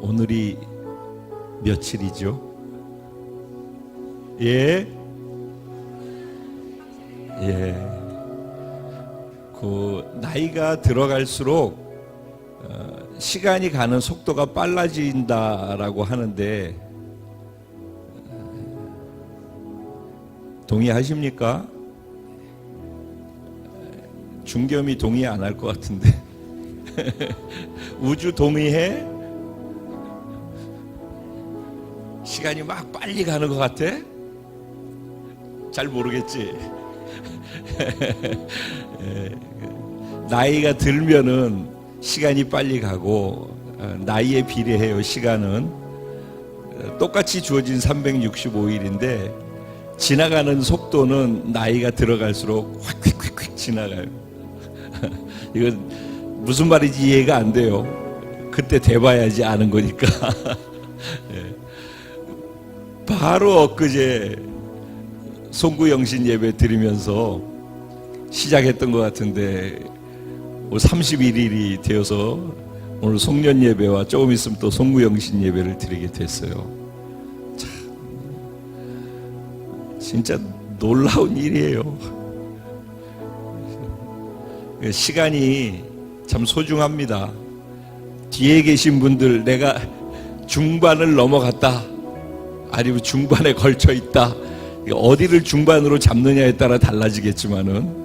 오늘이 며칠이죠? 예? 예. 그 나이가 들어갈수록 시간이 가는 속도가 빨라진다라고 하는데 동의하십니까? 중겸이 동의 안 할 것 같은데 우주 동의해? 시간이 막 빨리 가는 것 같아? 잘 모르겠지? 나이가 들면은 시간이 빨리 가고 나이에 비례해요. 시간은 똑같이 주어진 365일인데 지나가는 속도는 나이가 들어갈수록 확 지나가요. 이건 무슨 말인지 이해가 안 돼요. 그때 돼봐야지 아는 거니까. 바로 엊그제 송구영신 예배 드리면서 시작했던 것 같은데 31일이 되어서 오늘 송년 예배와 조금 있으면 또 송구영신 예배를 드리게 됐어요. 참 진짜 놀라운 일이에요. 시간이 참 소중합니다. 뒤에 계신 분들, 내가 중반을 넘어갔다 아니면 중반에 걸쳐 있다, 어디를 중반으로 잡느냐에 따라 달라지겠지만은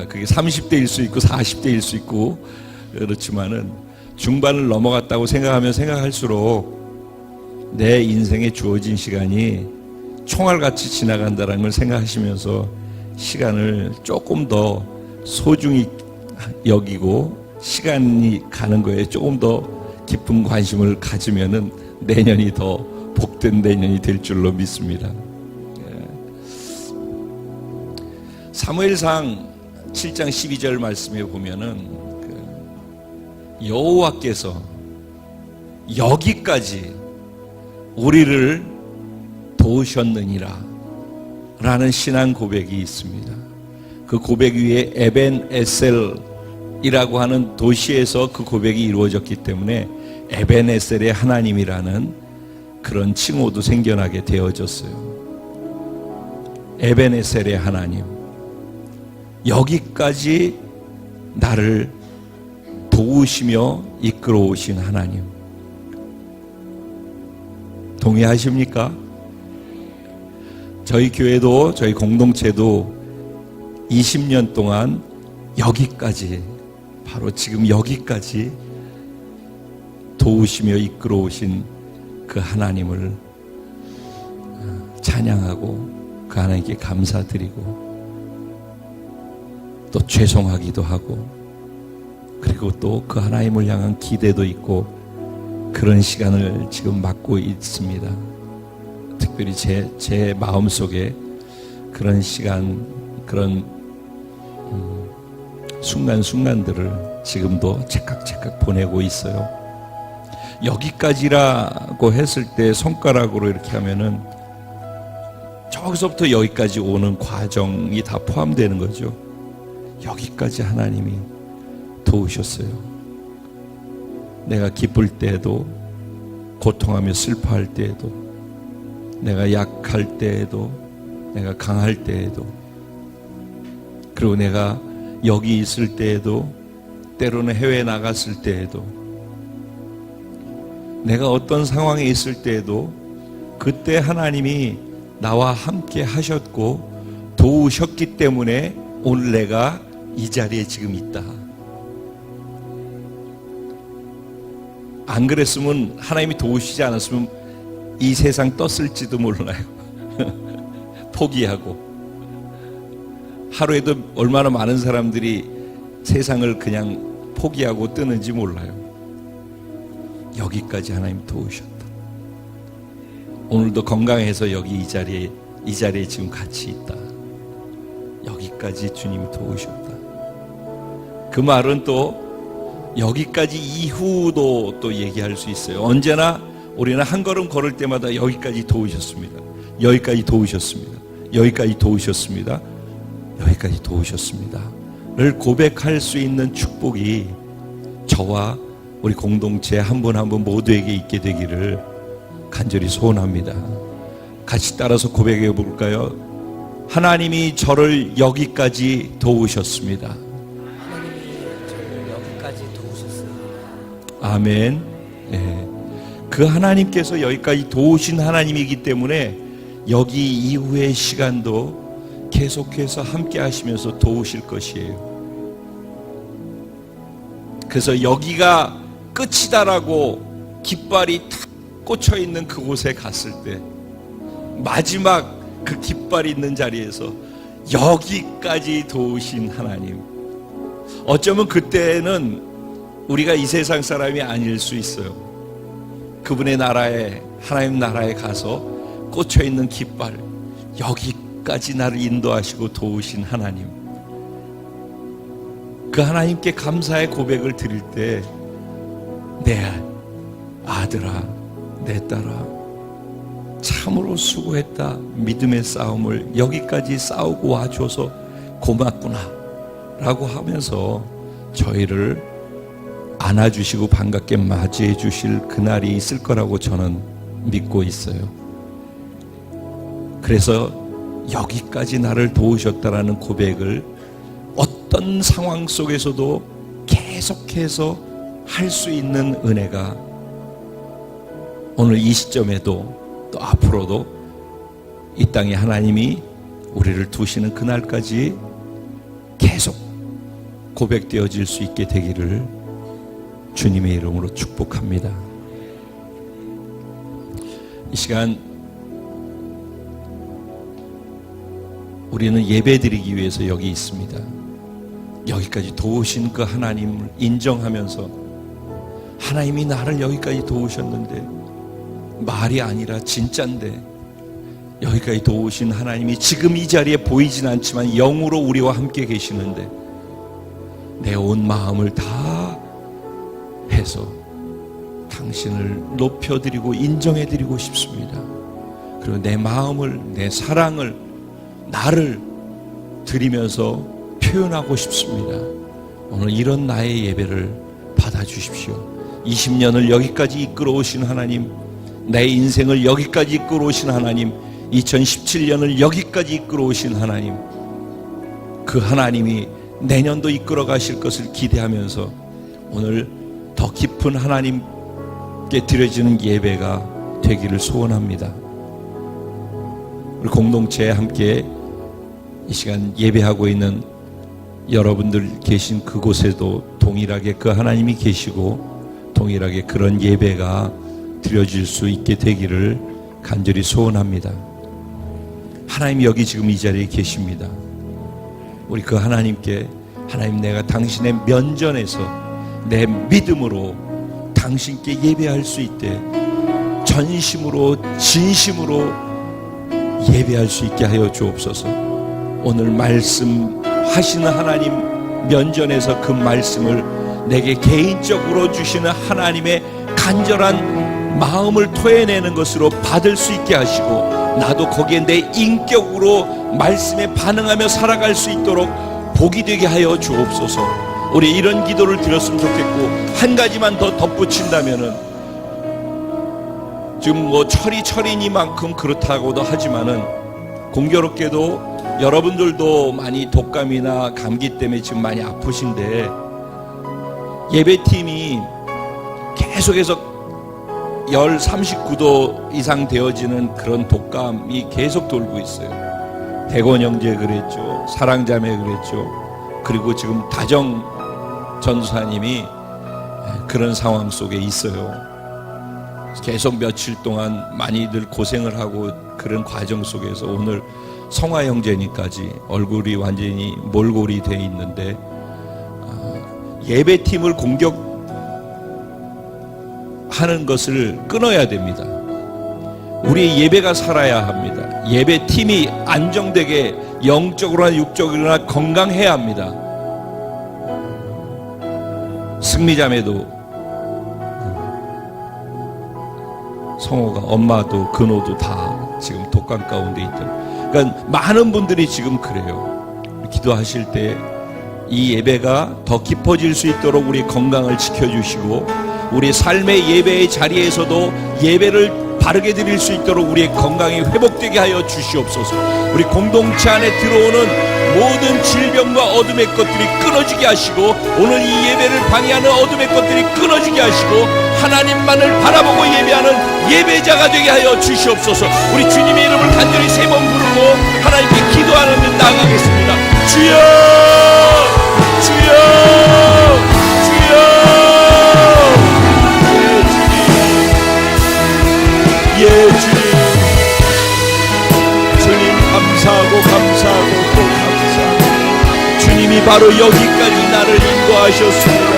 그게 30대일 수 있고 40대일 수 있고 그렇지만은 중반을 넘어갔다고 생각하면 생각할수록 내 인생에 주어진 시간이 총알같이 지나간다는 걸 생각하시면서 시간을 조금 더 소중히 여기고 시간이 가는 거에 조금 더 깊은 관심을 가지면은 내년이 더 복된 내년이 될 줄로 믿습니다. 사무엘상 7장 12절 말씀에 보면은 여호와께서 여기까지 우리를 도우셨느니라 라는 신앙 고백이 있습니다. 그 고백 위에 에벤에셀이라고 하는 도시에서 그 고백이 이루어졌기 때문에 에벤에셀의 하나님이라는 그런 칭호도 생겨나게 되어졌어요. 에벤에셀의 하나님, 여기까지 나를 도우시며 이끌어 오신 하나님, 동의하십니까? 저희 교회도 저희 공동체도 20년 동안 여기까지, 바로 지금 여기까지 도우시며 이끌어 오신 그 하나님을 찬양하고 그 하나님께 감사드리고 또 죄송하기도 하고 그리고 또 그 하나님을 향한 기대도 있고 그런 시간을 지금 맞고 있습니다. 특별히 제 마음속에 그런 시간, 그런 순간순간들을 지금도 찰칵찰칵 보내고 있어요. 여기까지라고 했을 때 손가락으로 이렇게 하면은 저기서부터 여기까지 오는 과정이 다 포함되는 거죠. 여기까지 하나님이 도우셨어요. 내가 기쁠 때에도, 고통하며 슬퍼할 때에도, 내가 약할 때에도, 내가 강할 때에도, 그리고 내가 여기 있을 때에도, 때로는 해외에 나갔을 때에도, 내가 어떤 상황에 있을 때에도 그때 하나님이 나와 함께 하셨고 도우셨기 때문에 오늘 내가 이 자리에 지금 있다. 안 그랬으면, 하나님이 도우시지 않았으면 이 세상 떴을지도 몰라요. 포기하고. 하루에도 얼마나 많은 사람들이 세상을 그냥 포기하고 뜨는지 몰라요. 여기까지 하나님 도우셨다. 오늘도 건강해서 여기 이 자리에 지금 같이 있다. 여기까지 주님이 도우셨다. 그 말은 또 여기까지 이후도 또 얘기할 수 있어요. 언제나 우리는 한 걸음 걸을 때마다 여기까지 도우셨습니다. 여기까지 도우셨습니다. 여기까지 도우셨습니다. 여기까지 도우셨습니다 를 고백할 수 있는 축복이 저와 우리 공동체 한 분 한 분 모두에게 있게 되기를 간절히 소원합니다. 같이 따라서 고백해 볼까요? 하나님이 저를 여기까지 도우셨습니다. 하나님이 저를 여기까지 도우셨습니다. 아멘. 네. 그 하나님께서 여기까지 도우신 하나님이기 때문에 여기 이후의 시간도 계속해서 함께 하시면서 도우실 것이에요. 그래서 여기가 끝이다라고 깃발이 탁 꽂혀 있는 그곳에 갔을 때 마지막 그 깃발이 있는 자리에서 여기까지 도우신 하나님, 어쩌면 그때는 우리가 이 세상 사람이 아닐 수 있어요. 그분의 나라에, 하나님 나라에 가서 꽂혀 있는 깃발, 여기까지 나를 인도하시고 도우신 하나님, 그 하나님께 감사의 고백을 드릴 때 내 아들아, 내 딸아, 참으로 수고했다. 믿음의 싸움을 여기까지 싸우고 와줘서 고맙구나 라고 하면서 저희를 안아주시고 반갑게 맞이해 주실 그날이 있을 거라고 저는 믿고 있어요. 그래서 여기까지 나를 도우셨다라는 고백을 어떤 상황 속에서도 계속해서 할 수 있는 은혜가 오늘 이 시점에도 또 앞으로도 이 땅에 하나님이 우리를 두시는 그날까지 계속 고백되어질 수 있게 되기를 주님의 이름으로 축복합니다. 이 시간 우리는 예배드리기 위해서 여기 있습니다. 여기까지 도우신 그 하나님을 인정하면서 하나님이 나를 여기까지 도우셨는데 말이 아니라 진짜인데 여기까지 도우신 하나님이 지금 이 자리에 보이진 않지만 영으로 우리와 함께 계시는데 내 온 마음을 다 해서 당신을 높여드리고 인정해드리고 싶습니다. 그리고 내 마음을, 내 사랑을, 나를 드리면서 표현하고 싶습니다. 오늘 이런 나의 예배를 받아주십시오. 20년을 여기까지 이끌어 오신 하나님, 내 인생을 여기까지 이끌어 오신 하나님, 2017년을 여기까지 이끌어 오신 하나님, 그 하나님이 내년도 이끌어 가실 것을 기대하면서 오늘 더 깊은 하나님께 드려지는 예배가 되기를 소원합니다. 우리 공동체에 함께 이 시간 예배하고 있는 여러분들 계신 그곳에도 동일하게 그 하나님이 계시고 동일하게 그런 예배가 드려질 수 있게 되기를 간절히 소원합니다. 하나님 여기 지금 이 자리에 계십니다. 우리 그 하나님께 하나님, 내가 당신의 면전에서 내 믿음으로 당신께 예배할 수 있게 전심으로 진심으로 예배할 수 있게 하여 주옵소서. 오늘 말씀하시는 하나님 면전에서 그 말씀을 내게 개인적으로 주시는 하나님의 간절한 마음을 토해내는 것으로 받을 수 있게 하시고 나도 거기에 내 인격으로 말씀에 반응하며 살아갈 수 있도록 복이 되게 하여 주옵소서. 우리 이런 기도를 드렸으면 좋겠고 한 가지만 더 덧붙인다면은 지금 뭐 철이니만큼 그렇다고도 하지만은 공교롭게도 여러분들도 많이 독감이나 감기 때문에 지금 많이 아프신데 예배팀이 계속해서 열 39도 이상 되어지는 그런 독감이 계속 돌고 있어요. 대권 형제 그랬죠. 사랑자매 그랬죠. 그리고 지금 다정 전사님이 그런 상황 속에 있어요. 계속 며칠 동안 많이들 고생을 하고 그런 과정 속에서 오늘 성화 형제님까지 얼굴이 완전히 몰골이 돼 있는데 예배팀을 공격하는 것을 끊어야 됩니다. 우리의 예배가 살아야 합니다. 예배팀이 안정되게 영적으로나 육적으로나 건강해야 합니다. 승리자매도 성호가 엄마도 근호도 다 지금 독감 가운데 있던, 그러니까 많은 분들이 지금 그래요. 기도하실 때 이 예배가 더 깊어질 수 있도록 우리 건강을 지켜주시고 우리 삶의 예배의 자리에서도 예배를 바르게 드릴 수 있도록 우리의 건강이 회복되게 하여 주시옵소서. 우리 공동체 안에 들어오는 모든 질병과 어둠의 것들이 끊어지게 하시고, 오늘 이 예배를 방해하는 어둠의 것들이 끊어지게 하시고, 하나님만을 바라보고 예배하는 예배자가 되게 하여 주시옵소서. 우리 주님의 이름을 간절히 세 번 부르고 하나님께 기도하는 데 나아가겠습니다. 주여, 주여, 주여. 예, 주님. 주님 감사하고 감사하고 또 감사하고, 주님이 바로 여기까지 나를 인도하셨습니다.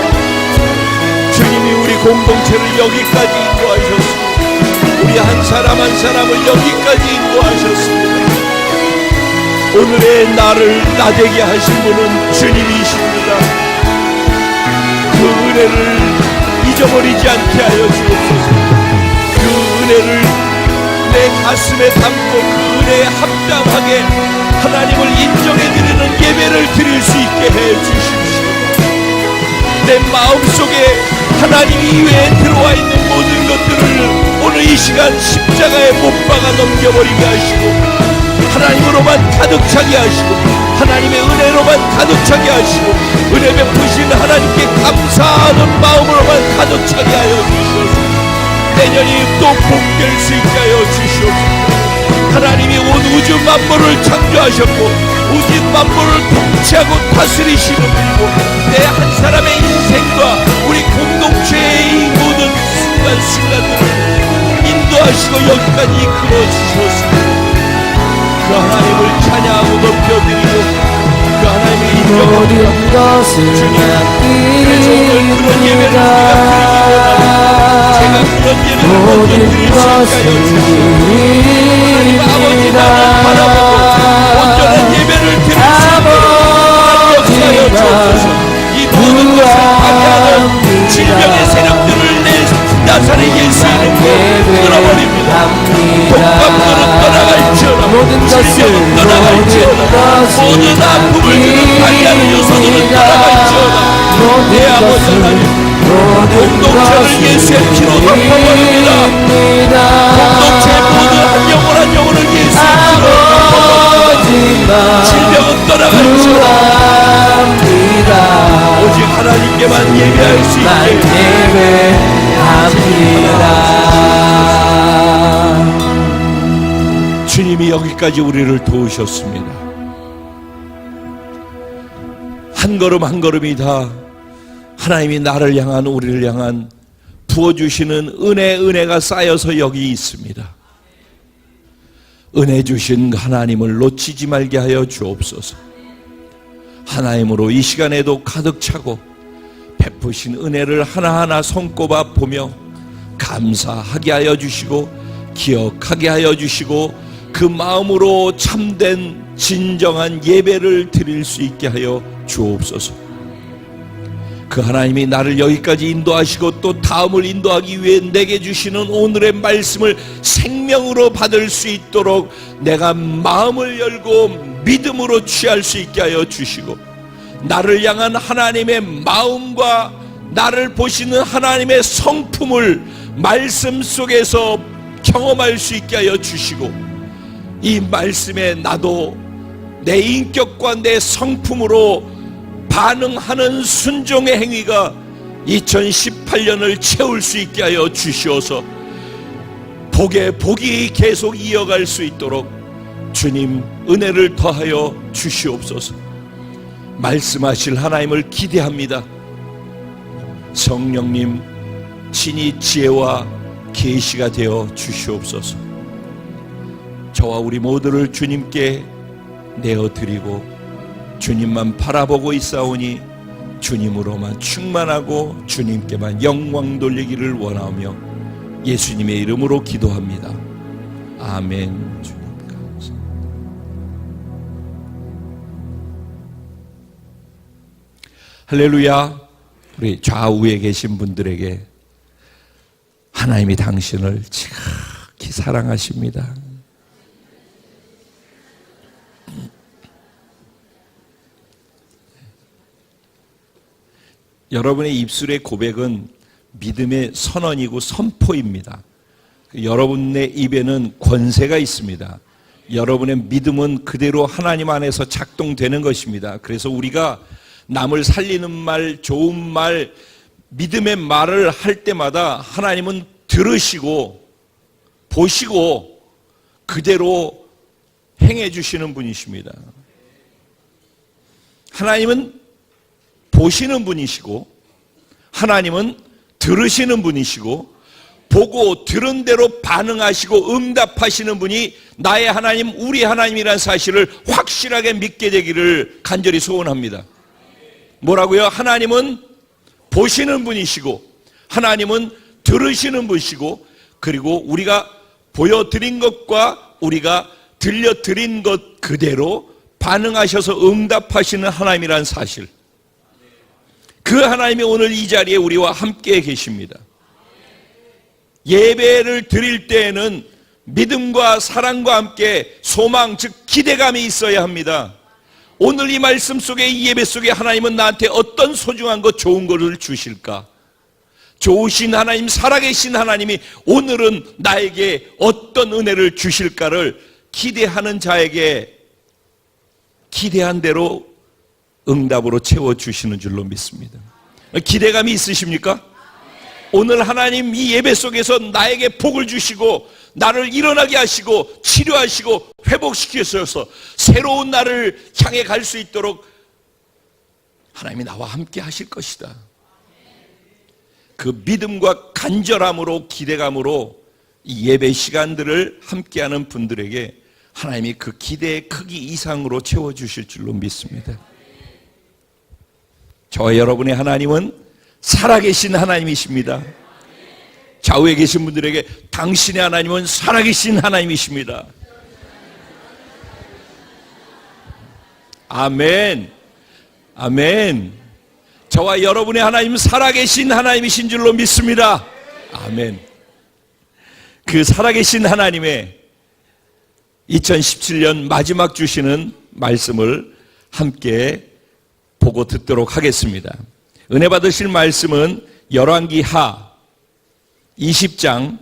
주님이 우리 공동체를 여기까지 인도하셨습니다. 우리 한 사람 한 사람을 여기까지 인도하셨습니다. 오늘의 나를 나되게 하신 분은 주님이십니다. 그 은혜를 잊어버리지 않게 하여 주옵소서. 그 은혜를 내 가슴에 담고 그 은혜에 합당하게 하나님을 인정해드리는 예배를 드릴 수 있게 해주십시오. 내 마음속에 하나님 이외에 들어와 있는 모든 것들을 오늘 이 시간 십자가에 못 박아 넘겨버리게 하시고, 하나님으로만 가득 차게 하시고, 하나님의 은혜로만 가득 차게 하시고, 은혜 베푸신 하나님께 감사하는 마음으로만 가득 차게 하여 주시옵소서. 내년이 또 복될 수 있게 하여 주시옵소서. 하나님이 온 우주 만물을 창조하셨고 우주 만물을 통치하고 다스리시는 분이고, 내 한 사람의 인생과 우리 공동체의 이 모든 순간순간들을 인도하시고 여기까지 이끌어 주셨습니다. 그 하나님을 찬양하고 높여드리고 그 하나님의 인정합니다. 주님, 그래서 오늘 그런 예배를 우리가 드리기 원합니다. 제가 그런 예배를 먼저 드릴 수 있게 하여 주시옵소서. 하나님 아버지, 나를 바라보고 온전한 예배를 드릴 수 있도록 역사하여 주옵소서. 이 모든 것을 파괴하는 질병의 세력들을 내 나사렛 예수 이름으로 끊어버립니다. 독감들은 떠나갈지어다, 질병은 떠나갈지어다, 모든 아픔을 주는 관리하는 요소들은 떠나갈지어다. 내 아버지 하나님, 공동체를 예수의 피로 덮어버립니다. 공동체의 모든 한 영혼 한 영혼을 예수의 피로 덮어버립니다. 질병은 떠나갈지어다. 오직 하나님께만 예배할 수 있게 주님이 여기까지 우리를 도우셨습니다. 한 걸음 한 걸음이 다 하나님이 나를 향한, 우리를 향한 부어주시는 은혜가 쌓여서 여기 있습니다. 은혜 주신 하나님을 놓치지 말게 하여 주옵소서. 하나님으로 이 시간에도 가득 차고 베푸신 은혜를 하나하나 손꼽아 보며 감사하게 하여 주시고 기억하게 하여 주시고 그 마음으로 참된 진정한 예배를 드릴 수 있게 하여 주옵소서. 그 하나님이 나를 여기까지 인도하시고 또 다음을 인도하기 위해 내게 주시는 오늘의 말씀을 생명으로 받을 수 있도록 내가 마음을 열고 믿음으로 취할 수 있게 하여 주시고, 나를 향한 하나님의 마음과 나를 보시는 하나님의 성품을 말씀 속에서 경험할 수 있게 하여 주시고, 이 말씀에 나도 내 인격과 내 성품으로 반응하는 순종의 행위가 2018년을 채울 수 있게 하여 주시어서 복의 복이 계속 이어갈 수 있도록 주님 은혜를 더하여 주시옵소서. 말씀하실 하나님을 기대합니다. 성령님 친히 지혜와 계시가 되어 주시옵소서. 저와 우리 모두를 주님께 내어드리고 주님만 바라보고 있사오니 주님으로만 충만하고 주님께만 영광 돌리기를 원하며 예수님의 이름으로 기도합니다. 아멘. 주님 감사합니다. 할렐루야. 우리 좌우에 계신 분들에게 하나님이 당신을 지극히 사랑하십니다. 여러분의 입술의 고백은 믿음의 선언이고 선포입니다. 여러분의 입에는 권세가 있습니다. 여러분의 믿음은 그대로 하나님 안에서 작동되는 것입니다. 그래서 우리가 남을 살리는 말, 좋은 말, 믿음의 말을 할 때마다 하나님은 들으시고 보시고 그대로 행해 주시는 분이십니다. 하나님은 보시는 분이시고 하나님은 들으시는 분이시고 보고 들은 대로 반응하시고 응답하시는 분이 나의 하나님, 우리 하나님이라는 사실을 확실하게 믿게 되기를 간절히 소원합니다. 뭐라고요? 하나님은 보시는 분이시고 하나님은 들으시는 분이시고 그리고 우리가 보여드린 것과 우리가 들려드린 것 그대로 반응하셔서 응답하시는 하나님이라는 사실, 그 하나님이 오늘 이 자리에 우리와 함께 계십니다. 예배를 드릴 때에는 믿음과 사랑과 함께 소망, 즉 기대감이 있어야 합니다. 오늘 이 말씀 속에, 이 예배 속에 하나님은 나한테 어떤 소중한 것, 좋은 것을 주실까? 좋으신 하나님, 살아계신 하나님이 오늘은 나에게 어떤 은혜를 주실까를 기대하는 자에게 기대한 대로 응답으로 채워주시는 줄로 믿습니다. 기대감이 있으십니까? 오늘 하나님 이 예배 속에서 나에게 복을 주시고 나를 일어나게 하시고 치료하시고 회복시키셔서 새로운 날을 향해 갈 수 있도록 하나님이 나와 함께 하실 것이다. 그 믿음과 간절함으로, 기대감으로 이 예배 시간들을 함께하는 분들에게 하나님이 그 기대의 크기 이상으로 채워주실 줄로 믿습니다. 저와 여러분의 하나님은 살아계신 하나님이십니다. 좌우에 계신 분들에게 당신의 하나님은 살아계신 하나님이십니다. 아멘. 아멘. 저와 여러분의 하나님은 살아계신 하나님이신 줄로 믿습니다. 아멘. 그 살아계신 하나님의 2017년 마지막 주시는 말씀을 함께 보고 듣도록 하겠습니다. 은혜 받으실 말씀은 열왕기하 20장,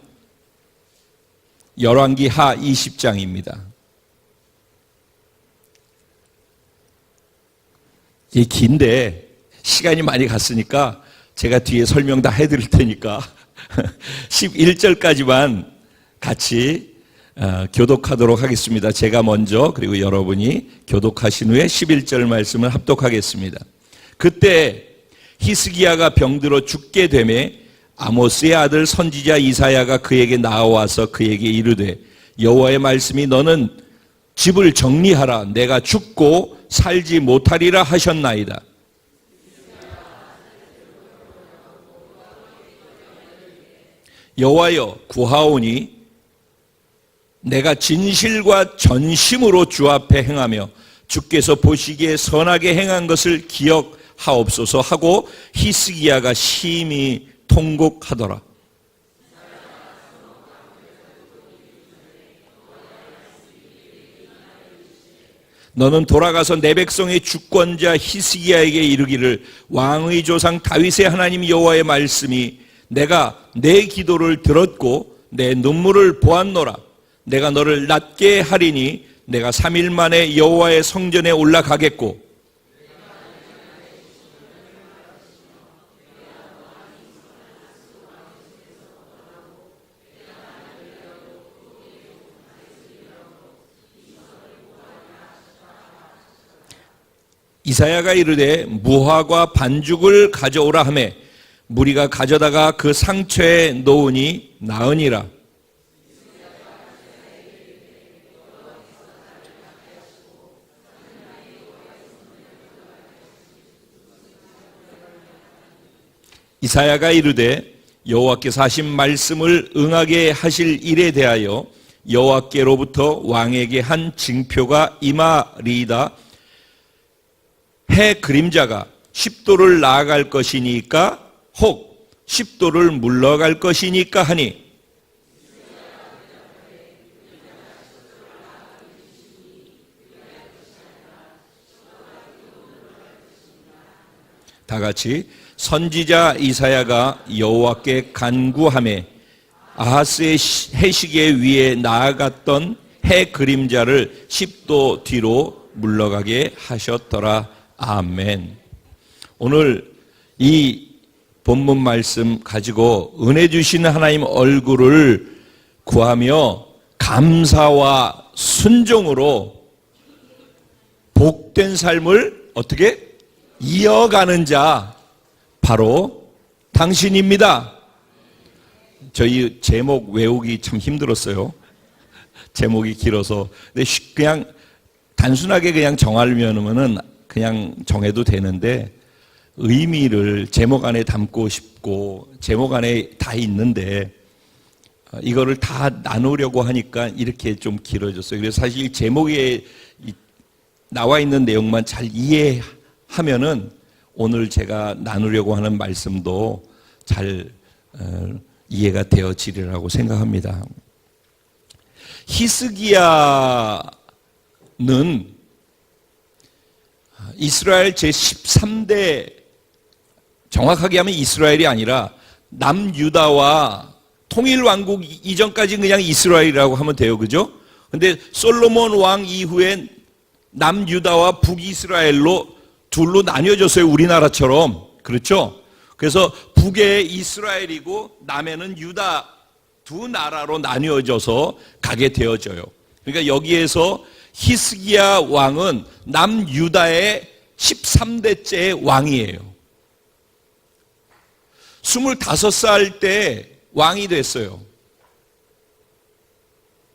열왕기하 20장입니다. 이 긴데 시간이 많이 갔으니까 제가 뒤에 설명 다 해드릴 테니까 11절까지만 같이 교독하도록 하겠습니다. 제가 먼저, 그리고 여러분이 교독하신 후에 11절 말씀을 합독하겠습니다. 그때 히스기야가 병들어 죽게 되매 아모스의 아들 선지자 이사야가 그에게 나와서 그에게 이르되 여호와의 말씀이 너는 집을 정리하라, 내가 죽고 살지 못하리라 하셨나이다. 여호와여 구하오니 내가 진실과 전심으로 주 앞에 행하며 주께서 보시기에 선하게 행한 것을 기억하옵소서 하고 히스기야가 심히 통곡하더라. 너는 돌아가서 내 백성의 주권자 히스기야에게 이르기를 왕의 조상 다윗의 하나님 여호와의 말씀이 내가 내 기도를 들었고 내 눈물을 보았노라. 내가 너를 낫게 하리니 내가 3일 만에 여호와의 성전에 올라가겠고 이사야가 이르되 무화과 반죽을 가져오라 하매 무리가 가져다가 그 상처에 놓으니 나으니라. 이사야가 이르되 여호와께서 하신 말씀을 응하게 하실 일에 대하여 여호와께로부터 왕에게 한 징표가 임하리이다. 해 그림자가 10도를 나아갈 것이니까 혹 10도를 물러갈 것이니까 하니 다 같이. 선지자 이사야가 여호와께 간구하매 아하스의 해시계 위에 나아갔던 해 그림자를 10도 뒤로 물러가게 하셨더라. 아멘. 오늘 이 본문 말씀 가지고 은혜 주시는 하나님 얼굴을 구하며 감사와 순종으로 복된 삶을 어떻게 이어가는 자 바로 당신입니다. 저희 제목 외우기 참 힘들었어요. 제목이 길어서. 근데 그냥 단순하게 그냥 정하려면은 그냥 정해도 되는데 의미를 제목 안에 담고 싶고 제목 안에 다 있는데 이거를 다 나누려고 하니까 이렇게 좀 길어졌어요. 그래서 사실 제목에 나와 있는 내용만 잘 이해하면은 오늘 제가 나누려고 하는 말씀도 잘 이해가 되어지리라고 생각합니다. 히스기야는 이스라엘 제13대, 정확하게 하면 이스라엘이 아니라 남유다와 통일왕국 이전까지 그냥 이스라엘이라고 하면 돼요. 그죠? 근데 솔로몬 왕 이후에 남유다와 북이스라엘로 둘로 나뉘어졌어요. 우리나라처럼. 그렇죠? 그래서 북에 이스라엘이고 남에는 유다, 두 나라로 나뉘어져서 가게 되어져요. 그러니까 여기에서 히스기야 왕은 남유다의 13대째 왕이에요. 25살 때 왕이 됐어요.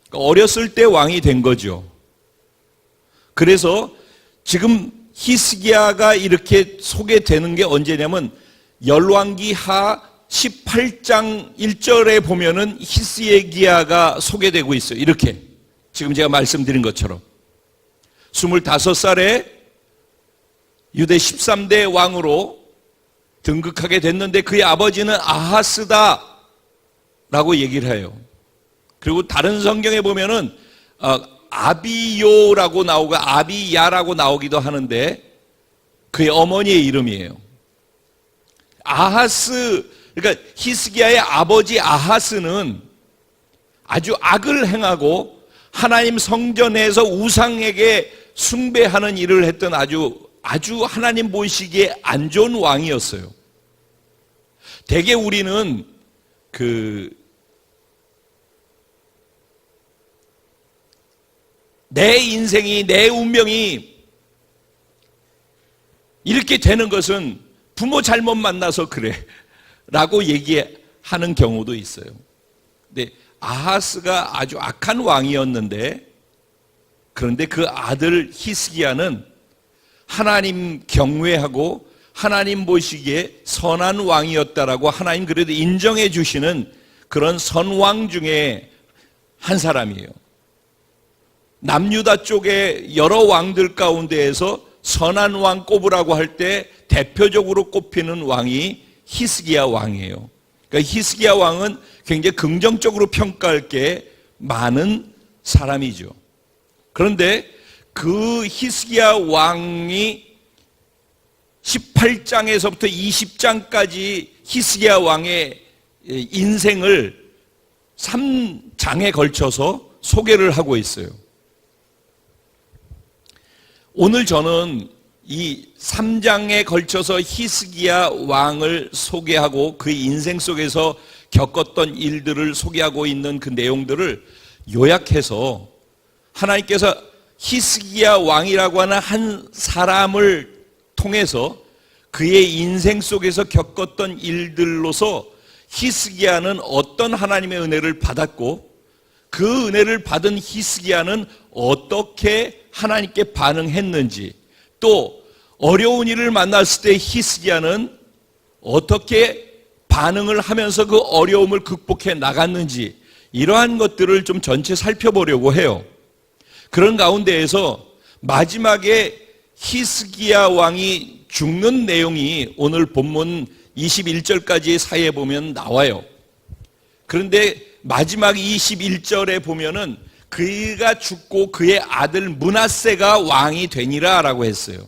그러니까 어렸을 때 왕이 된 거죠. 그래서 지금 히스기야가 이렇게 소개되는 게 언제냐면 열왕기하 18장 1절에 보면은 히스기야가 소개되고 있어요. 이렇게 지금 제가 말씀드린 것처럼 25살에 유대 13대 왕으로 등극하게 됐는데 그의 아버지는 아하스다 라고 얘기를 해요. 그리고 다른 성경에 보면은 아비요라고 나오고 아비야라고 나오기도 하는데 그의 어머니의 이름이에요. 아하스, 그러니까 히스기야의 아버지 아하스는 아주 악을 행하고 하나님 성전에서 우상에게 숭배하는 일을 했던 아주 하나님 보시기에 안 좋은 왕이었어요. 대개 우리는 내 인생이, 내 운명이 이렇게 되는 것은 부모 잘못 만나서 그래 라고 얘기하는 경우도 있어요. 근데 아하스가 아주 악한 왕이었는데 그런데 그 아들 히스기야는 하나님 경외하고 하나님 보시기에 선한 왕이었다라고 하나님 그래도 인정해 주시는 그런 선왕 중에 한 사람이에요. 남유다 쪽에 여러 왕들 가운데에서 선한 왕 꼽으라고 할 때 대표적으로 꼽히는 왕이 히스기야 왕이에요. 그러니까 히스기야 왕은 굉장히 긍정적으로 평가할 게 많은 사람이죠. 그런데 그 히스기야 왕이 18장에서부터 20장까지 히스기야 왕의 인생을 3장에 걸쳐서 소개를 하고 있어요. 오늘 저는 이 3장에 걸쳐서 히스기야 왕을 소개하고 그 인생 속에서 겪었던 일들을 소개하고 있는 그 내용들을 요약해서 하나님께서 히스기야 왕이라고 하는 한 사람을 통해서 그의 인생 속에서 겪었던 일들로서 히스기야는 어떤 하나님의 은혜를 받았고 그 은혜를 받은 히스기야는 어떻게 하나님께 반응했는지, 또 어려운 일을 만났을 때 히스기야는 어떻게 반응을 하면서 그 어려움을 극복해 나갔는지, 이러한 것들을 좀 전체 살펴보려고 해요. 그런 가운데에서 마지막에 히스기야 왕이 죽는 내용이 오늘 본문 21절까지 사이에 보면 나와요. 그런데 마지막 21절에 보면은 그가 죽고 그의 아들 므낫세가 왕이 되니라 라고 했어요.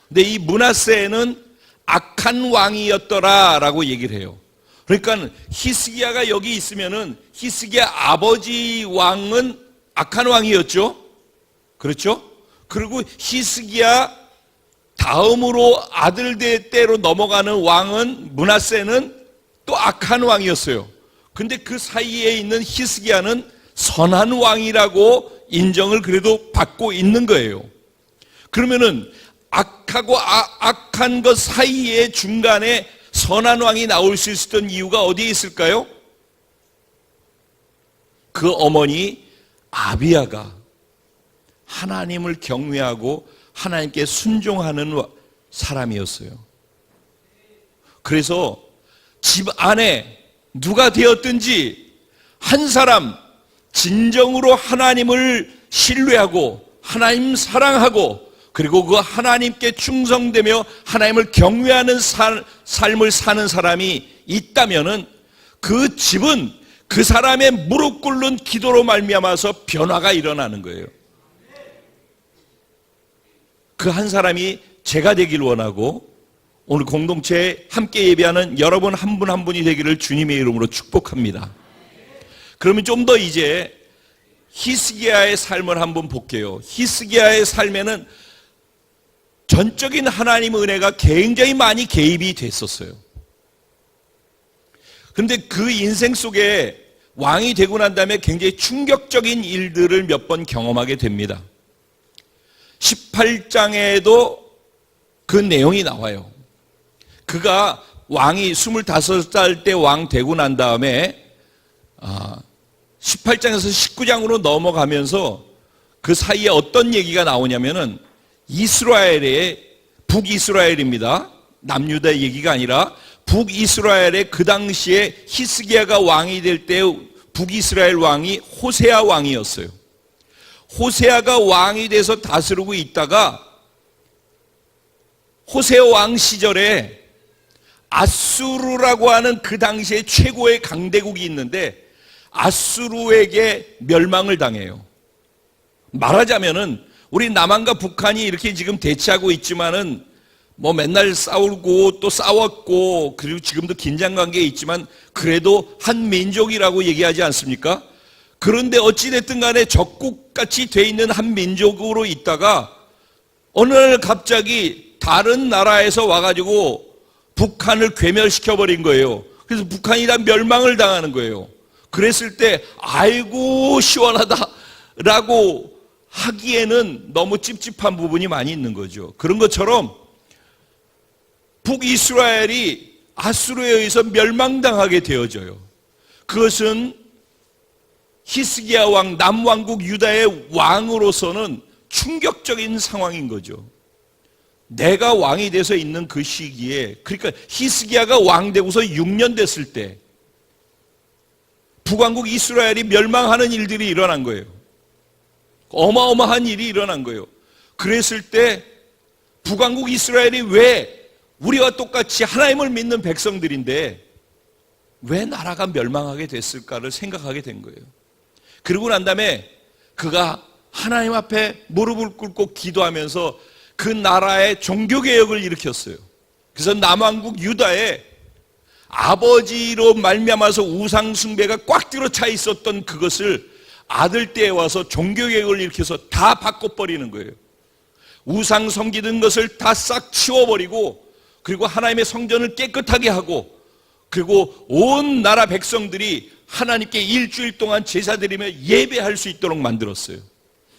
근데 이 므낫세는 악한 왕이었더라라고 얘기를 해요. 그러니까 히스기야가 여기 있으면은 히스기야 아버지 왕은 악한 왕이었죠. 그렇죠? 그리고 히스기야 다음으로 아들 때로 넘어가는 왕은 므낫세는 또 악한 왕이었어요. 근데 그 사이에 있는 히스기야는 선한 왕이라고 인정을 그래도 받고 있는 거예요. 그러면은 악하고 악한 것 사이에 중간에 선한 왕이 나올 수 있었던 이유가 어디에 있을까요? 그 어머니 아비야가 하나님을 경외하고 하나님께 순종하는 사람이었어요. 그래서 집 안에 누가 되었든지 한 사람 진정으로 하나님을 신뢰하고 하나님 사랑하고 그리고 그 하나님께 충성되며 하나님을 경외하는 삶을 사는 사람이 있다면은 그 집은 그 사람의 무릎 꿇는 기도로 말미암아서 변화가 일어나는 거예요. 그 한 사람이 제가 되길 원하고 오늘 공동체에 함께 예배하는 여러분 한 분 한 분이 되기를 주님의 이름으로 축복합니다. 그러면 좀 더 이제 히스기야의 삶을 한번 볼게요. 히스기야의 삶에는 전적인 하나님의 은혜가 굉장히 많이 개입이 됐었어요. 그런데 그 인생 속에 왕이 되고 난 다음에 굉장히 충격적인 일들을 몇 번 경험하게 됩니다. 18장에도 그 내용이 나와요. 그가 왕이 25살 때 왕 되고 난 다음에 18장에서 19장으로 넘어가면서 그 사이에 어떤 얘기가 나오냐면은 이스라엘의 북이스라엘입니다. 남유다의 얘기가 아니라 북이스라엘의 그 당시에 히스기야가 왕이 될 때 북이스라엘 왕이 호세아 왕이었어요. 호세아가 왕이 돼서 다스리고 있다가 호세아 왕 시절에 아수르라고 하는 그 당시에 최고의 강대국이 있는데 아수르에게 멸망을 당해요. 말하자면은 우리 남한과 북한이 이렇게 지금 대치하고 있지만은 뭐 맨날 싸우고 또 싸웠고 그리고 지금도 긴장관계에 있지만 그래도 한 민족이라고 얘기하지 않습니까? 그런데 어찌됐든 간에 적국같이 돼 있는 한 민족으로 있다가 어느 날 갑자기 다른 나라에서 와가지고 북한을 괴멸시켜버린 거예요. 그래서 북한이 다 멸망을 당하는 거예요. 그랬을 때 아이고 시원하다라고 하기에는 너무 찝찝한 부분이 많이 있는 거죠. 그런 것처럼 북이스라엘이 아수르에 의해서 멸망당하게 되어져요. 그것은 히스기야 왕, 남왕국 유다의 왕으로서는 충격적인 상황인 거죠. 내가 왕이 돼서 있는 그 시기에, 그러니까 히스기야가 왕 되고서 6년 됐을 때 북왕국 이스라엘이 멸망하는 일들이 일어난 거예요. 어마어마한 일이 일어난 거예요. 그랬을 때 북왕국 이스라엘이 왜 우리와 똑같이 하나님을 믿는 백성들인데 왜 나라가 멸망하게 됐을까를 생각하게 된 거예요. 그러고 난 다음에 그가 하나님 앞에 무릎을 꿇고 기도하면서 그 나라의 종교개혁을 일으켰어요. 그래서 남왕국 유다에 아버지로 말미암아서 우상숭배가 꽉 들어차 있었던 그것을 아들 때에 와서 종교개혁을 일으켜서 다 바꿔버리는 거예요. 우상 섬기는 것을 다 싹 치워버리고 그리고 하나님의 성전을 깨끗하게 하고 그리고 온 나라 백성들이 하나님께 일주일 동안 제사 드리며 예배할 수 있도록 만들었어요.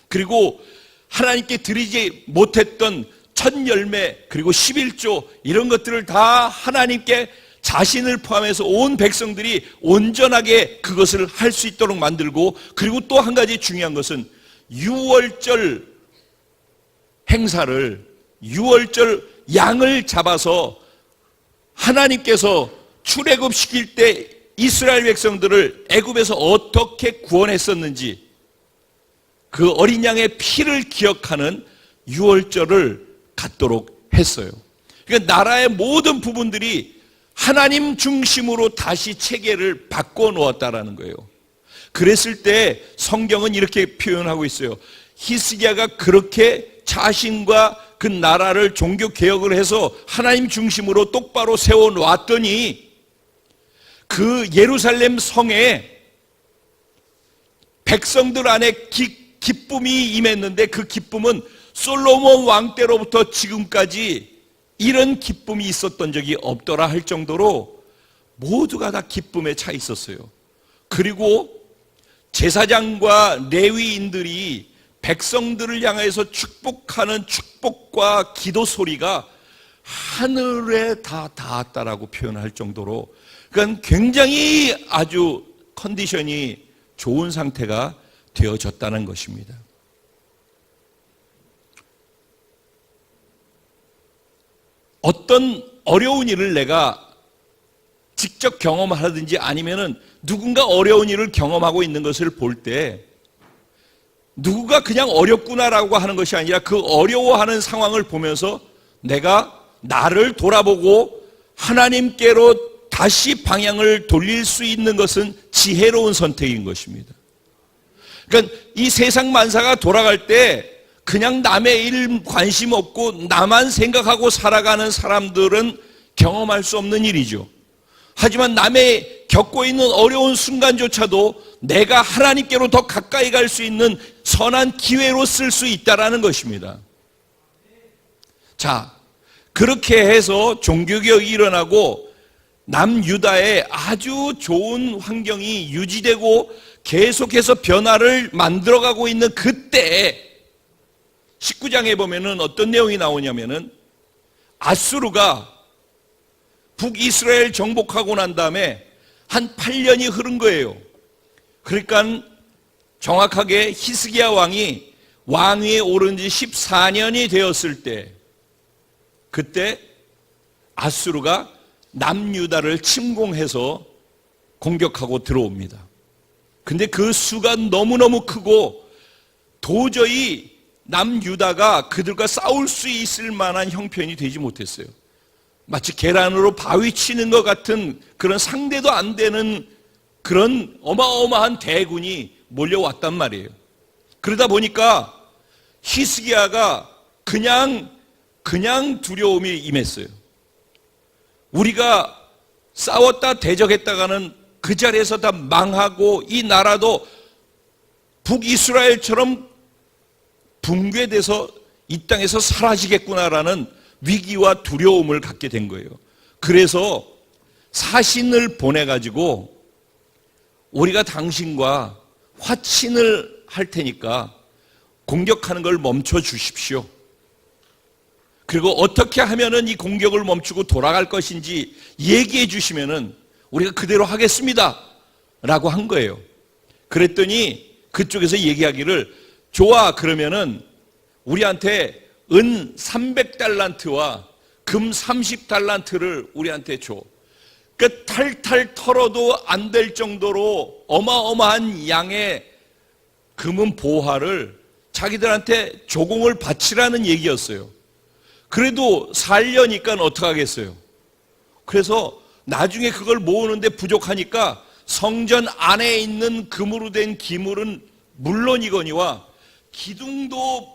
그리고 하나님께 드리지 못했던 첫 열매 그리고 11조 이런 것들을 다 하나님께 자신을 포함해서 온 백성들이 온전하게 그것을 할 수 있도록 만들고 그리고 또 한 가지 중요한 것은 유월절 행사를 유월절 양을 잡아서 하나님께서 출애굽시킬 때 이스라엘 백성들을 애굽에서 어떻게 구원했었는지 그 어린 양의 피를 기억하는 유월절을 갖도록 했어요. 그러니까 나라의 모든 부분들이 하나님 중심으로 다시 체계를 바꿔 놓았다라는 거예요. 그랬을 때 성경은 이렇게 표현하고 있어요. 히스기야가 그렇게 자신과 그 나라를 종교 개혁을 해서 하나님 중심으로 똑바로 세워놨더니 그 예루살렘 성에 백성들 안에 기쁨이 임했는데, 그 기쁨은 솔로몬 왕 때로부터 지금까지 이런 기쁨이 있었던 적이 없더라 할 정도로 모두가 다 기쁨에 차 있었어요. 그리고 제사장과 레위인들이 백성들을 향해서 축복하는 축복과 기도 소리가 하늘에 다 닿았다라고 표현할 정도로, 그러니까 굉장히 아주 컨디션이 좋은 상태가 되어졌다는 것입니다. 어떤 어려운 일을 내가 직접 경험하든지 아니면은 누군가 어려운 일을 경험하고 있는 것을 볼 때 누구가 그냥 어렵구나라고 하는 것이 아니라 그 어려워하는 상황을 보면서 내가 나를 돌아보고 하나님께로 다시 방향을 돌릴 수 있는 것은 지혜로운 선택인 것입니다. 그러니까 이 세상 만사가 돌아갈 때 그냥 남의 일 관심 없고 나만 생각하고 살아가는 사람들은 경험할 수 없는 일이죠. 하지만 남의 겪고 있는 어려운 순간조차도 내가 하나님께로 더 가까이 갈 수 있는 선한 기회로 쓸 수 있다라는 것입니다. 자, 그렇게 해서 종교개혁이 일어나고 남유다에 아주 좋은 환경이 유지되고 계속해서 변화를 만들어가고 있는 그때에 19장에 보면은 어떤 내용이 나오냐면은 아수르가 북이스라엘 정복하고 난 다음에 한 8년이 흐른 거예요. 그러니까 정확하게 히스기야 왕이 왕위에 오른 지 14년이 되었을 때, 그때 아수르가 남유다를 침공해서 공격하고 들어옵니다. 근데 그 수가 너무너무 크고 도저히 남유다가 그들과 싸울 수 있을 만한 형편이 되지 못했어요. 마치 계란으로 바위 치는 것 같은 그런 상대도 안 되는 그런 어마어마한 대군이 몰려왔단 말이에요. 그러다 보니까 히스기야가 그냥 두려움이 임했어요. 우리가 싸웠다 대적했다가는 그 자리에서 다 망하고 이 나라도 북이스라엘처럼 붕괴돼서 이 땅에서 사라지겠구나라는 위기와 두려움을 갖게 된 거예요. 그래서 사신을 보내가지고 우리가 당신과 화친을 할 테니까 공격하는 걸 멈춰 주십시오. 그리고 어떻게 하면은 이 공격을 멈추고 돌아갈 것인지 얘기해 주시면은 우리가 그대로 하겠습니다 라고 한 거예요. 그랬더니 그쪽에서 얘기하기를, 좋아, 그러면은 우리한테 은 300달란트와 금 30달란트를 우리한테 줘. 그 탈탈 털어도 안 될 정도로 어마어마한 양의 금은 보화를 자기들한테 조공을 바치라는 얘기였어요. 그래도 살려니까 어떡하겠어요. 그래서 나중에 그걸 모으는데 부족하니까 성전 안에 있는 금으로 된 기물은 물론이거니와 기둥도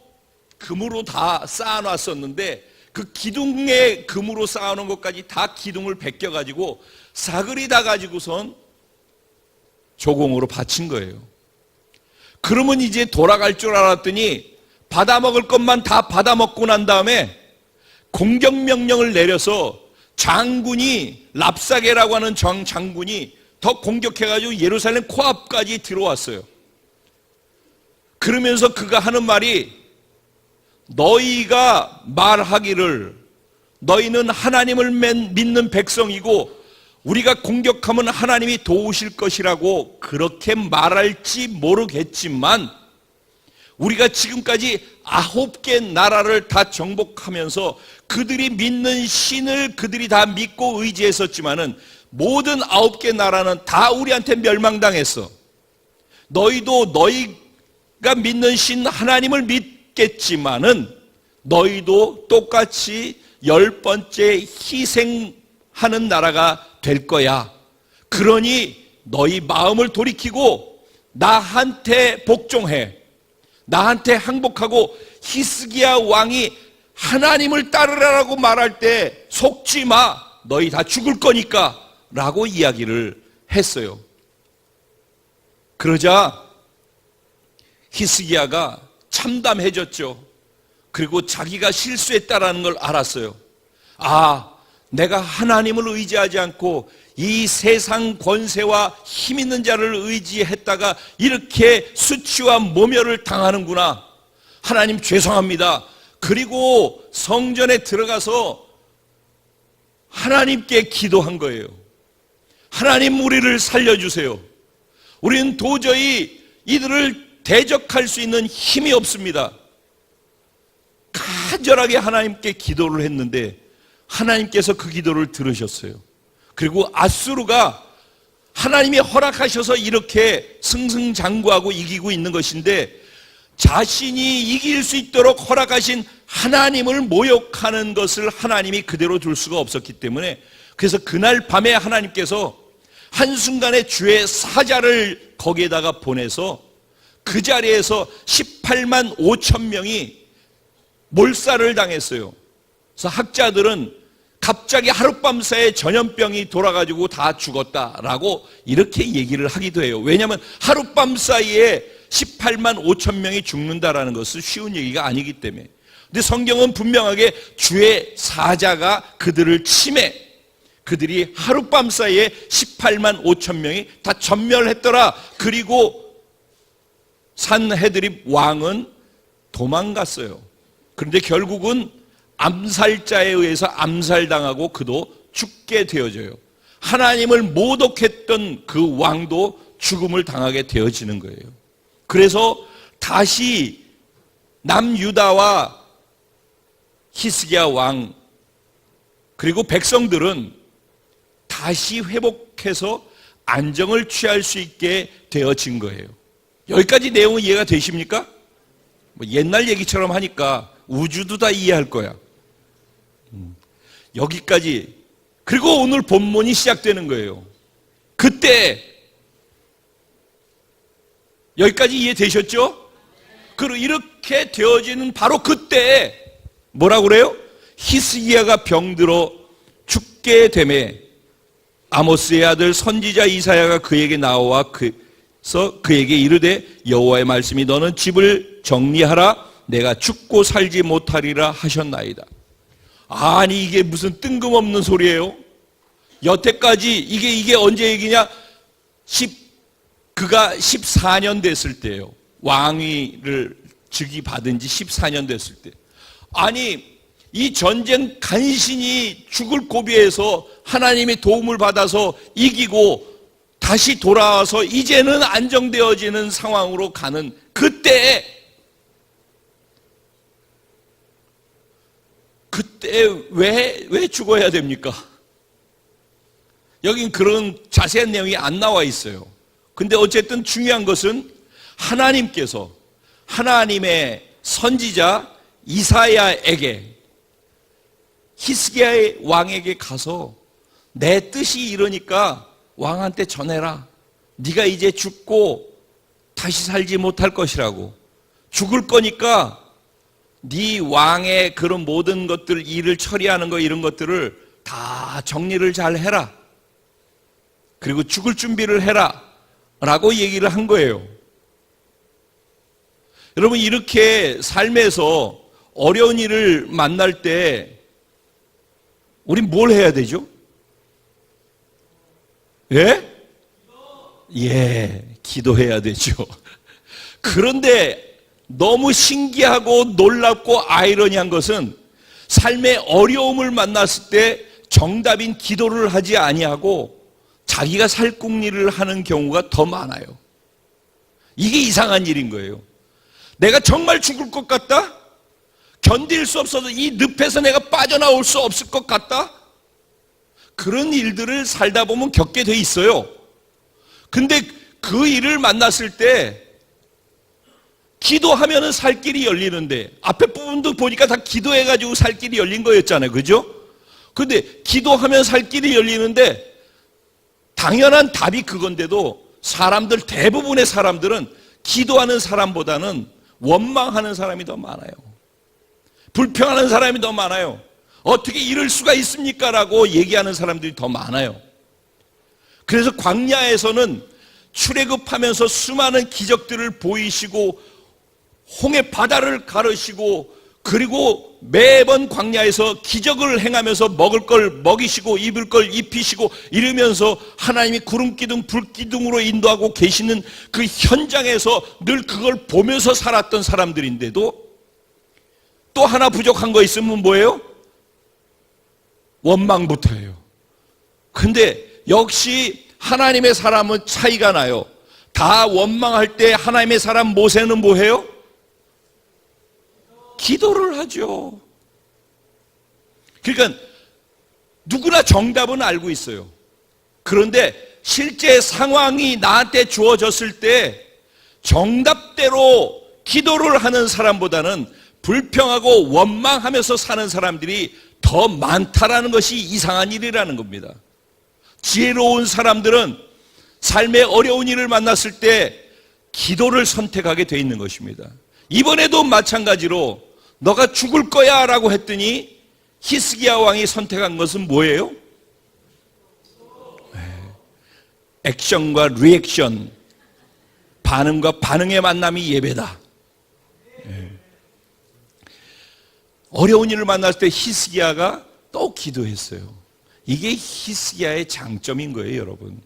금으로 다 쌓아놨었는데 그 기둥에 금으로 쌓아놓은 것까지 다 기둥을 벗겨가지고 사그리 다 가지고선 조공으로 바친 거예요. 그러면 이제 돌아갈 줄 알았더니 받아먹을 것만 다 받아먹고 난 다음에 공격 명령을 내려서 장군이, 랍사게라고 하는 장군이 더 공격해가지고 예루살렘 코앞까지 들어왔어요. 그러면서 그가 하는 말이, 너희가 말하기를 너희는 하나님을 믿는 백성이고 우리가 공격하면 하나님이 도우실 것이라고 그렇게 말할지 모르겠지만, 우리가 지금까지 9개 나라를 다 정복하면서 그들이 믿는 신을 그들이 다 믿고 의지했었지만은 모든 9개 나라는 다 우리한테 멸망당했어. 너희도 너희가 믿는 신 하나님을 믿겠지만은 너희도 똑같이 10번째 희생하는 나라가 될 거야. 그러니 너희 마음을 돌이키고 나한테 복종해. 나한테 항복하고 히스기야 왕이 하나님을 따르라라고 말할 때 속지 마, 너희 다 죽을 거니까 라고 이야기를 했어요. 그러자 히스기야가 참담해졌죠. 그리고 자기가 실수했다라는 걸 알았어요. 아, 내가 하나님을 의지하지 않고 이 세상 권세와 힘 있는 자를 의지했다가 이렇게 수치와 모멸을 당하는구나. 하나님 죄송합니다. 그리고 성전에 들어가서 하나님께 기도한 거예요. 하나님, 우리를 살려주세요. 우리는 도저히 이들을 대적할 수 있는 힘이 없습니다. 간절하게 하나님께 기도를 했는데 하나님께서 그 기도를 들으셨어요. 그리고 아수르가 하나님이 허락하셔서 이렇게 승승장구하고 이기고 있는 것인데, 자신이 이길 수 있도록 허락하신 하나님을 모욕하는 것을 하나님이 그대로 둘 수가 없었기 때문에, 그래서 그날 밤에 하나님께서 한순간에 주의 사자를 거기에다가 보내서 그 자리에서 18만 5천 명이 몰살을 당했어요. 그래서 학자들은 갑자기 하룻밤 사이에 전염병이 돌아가지고 다 죽었다라고 이렇게 얘기를 하기도 해요. 왜냐하면 하룻밤 사이에 18만 5천 명이 죽는다라는 것은 쉬운 얘기가 아니기 때문에. 근데 성경은 분명하게 주의 사자가 그들을 치매, 그들이 하룻밤 사이에 18만 5천 명이 다 전멸했더라. 그리고 산헤드립 왕은 도망갔어요. 그런데 결국은 암살자에 의해서 암살당하고 그도 죽게 되어져요. 하나님을 모독했던 그 왕도 죽음을 당하게 되어지는 거예요. 그래서 다시 남유다와 히스기야 왕 그리고 백성들은 다시 회복해서 안정을 취할 수 있게 되어진 거예요. 여기까지 내용은 이해가 되십니까? 뭐 옛날 얘기처럼 하니까 우주도 다 이해할 거야. 여기까지. 그리고 오늘 본문이 시작되는 거예요. 그때, 여기까지 이해되셨죠? 그리고 이렇게 되어지는 바로 그때 뭐라고 그래요? 히스기야가 병들어 죽게 되매 아모스의 아들 선지자 이사야가 그에게 나와 그래서 그에게 이르되 여호와의 말씀이 너는 집을 정리하라 내가 죽고 살지 못하리라 하셨나이다. 아니 이게 무슨 뜬금없는 소리예요? 여태까지 이게 언제 얘기냐? 그가 14년 됐을 때예요. 왕위를 즉위받은 지 14년 됐을 때. 아니 이 전쟁 간신히 죽을 고비에서 하나님의 도움을 받아서 이기고 다시 돌아와서 이제는 안정되어지는 상황으로 가는 그때 왜 죽어야 됩니까? 여긴 그런 자세한 내용이 안 나와 있어요. 근데 어쨌든 중요한 것은 하나님께서 하나님의 선지자 이사야에게 히스기야의 왕에게 가서 내 뜻이 이러니까 왕한테 전해라. 네가 이제 죽고 다시 살지 못할 것이라고. 죽을 거니까 네 왕의 그런 모든 것들, 일을 처리하는 거 이런 것들을 다 정리를 잘 해라. 그리고 죽을 준비를 해라 라고 얘기를 한 거예요. 여러분 이렇게 삶에서 어려운 일을 만날 때 우린 뭘 해야 되죠? 예? 예, 기도해야 되죠. 그런데 너무 신기하고 놀랍고 아이러니한 것은 삶의 어려움을 만났을 때 정답인 기도를 하지 아니하고 자기가 살궁리를 하는 경우가 더 많아요. 이게 이상한 일인 거예요. 내가 정말 죽을 것 같다? 견딜 수 없어서 이 늪에서 내가 빠져나올 수 없을 것 같다? 그런 일들을 살다 보면 겪게 돼 있어요. 근데 그 일을 만났을 때 기도하면은 살 길이 열리는데 앞에 부분도 보니까 다 기도해가지고 살 길이 열린 거였잖아요. 그죠? 근데 기도하면 살 길이 열리는데 당연한 답이 그건데도 사람들, 대부분의 사람들은 기도하는 사람보다는 원망하는 사람이 더 많아요. 불평하는 사람이 더 많아요. 어떻게 이럴 수가 있습니까? 라고 얘기하는 사람들이 더 많아요. 그래서 광야에서는 출애굽하면서 수많은 기적들을 보이시고 홍해 바다를 가르시고 그리고 매번 광야에서 기적을 행하면서 먹을 걸 먹이시고 입을 걸 입히시고 이러면서 하나님이 구름기둥 불기둥으로 인도하고 계시는 그 현장에서 늘 그걸 보면서 살았던 사람들인데도 또 하나 부족한 거 있으면 뭐예요? 원망부터예요. 근데 역시 하나님의 사람은 차이가 나요. 다 원망할 때 하나님의 사람 모세는 뭐해요? 기도를 하죠. 그러니까 누구나 정답은 알고 있어요. 그런데 실제 상황이 나한테 주어졌을 때 정답대로 기도를 하는 사람보다는 불평하고 원망하면서 사는 사람들이 더 많다라는 것이 이상한 일이라는 겁니다. 지혜로운 사람들은 삶의 어려운 일을 만났을 때 기도를 선택하게 돼 있는 것입니다. 이번에도 마찬가지로 너가 죽을 거야 라고 했더니 히스기야 왕이 선택한 것은 뭐예요? 액션과 리액션, 반응과 반응의 만남이 예배다. 어려운 일을 만났을 때 히스기야가 또 기도했어요. 이게 히스기야의 장점인 거예요, 여러분.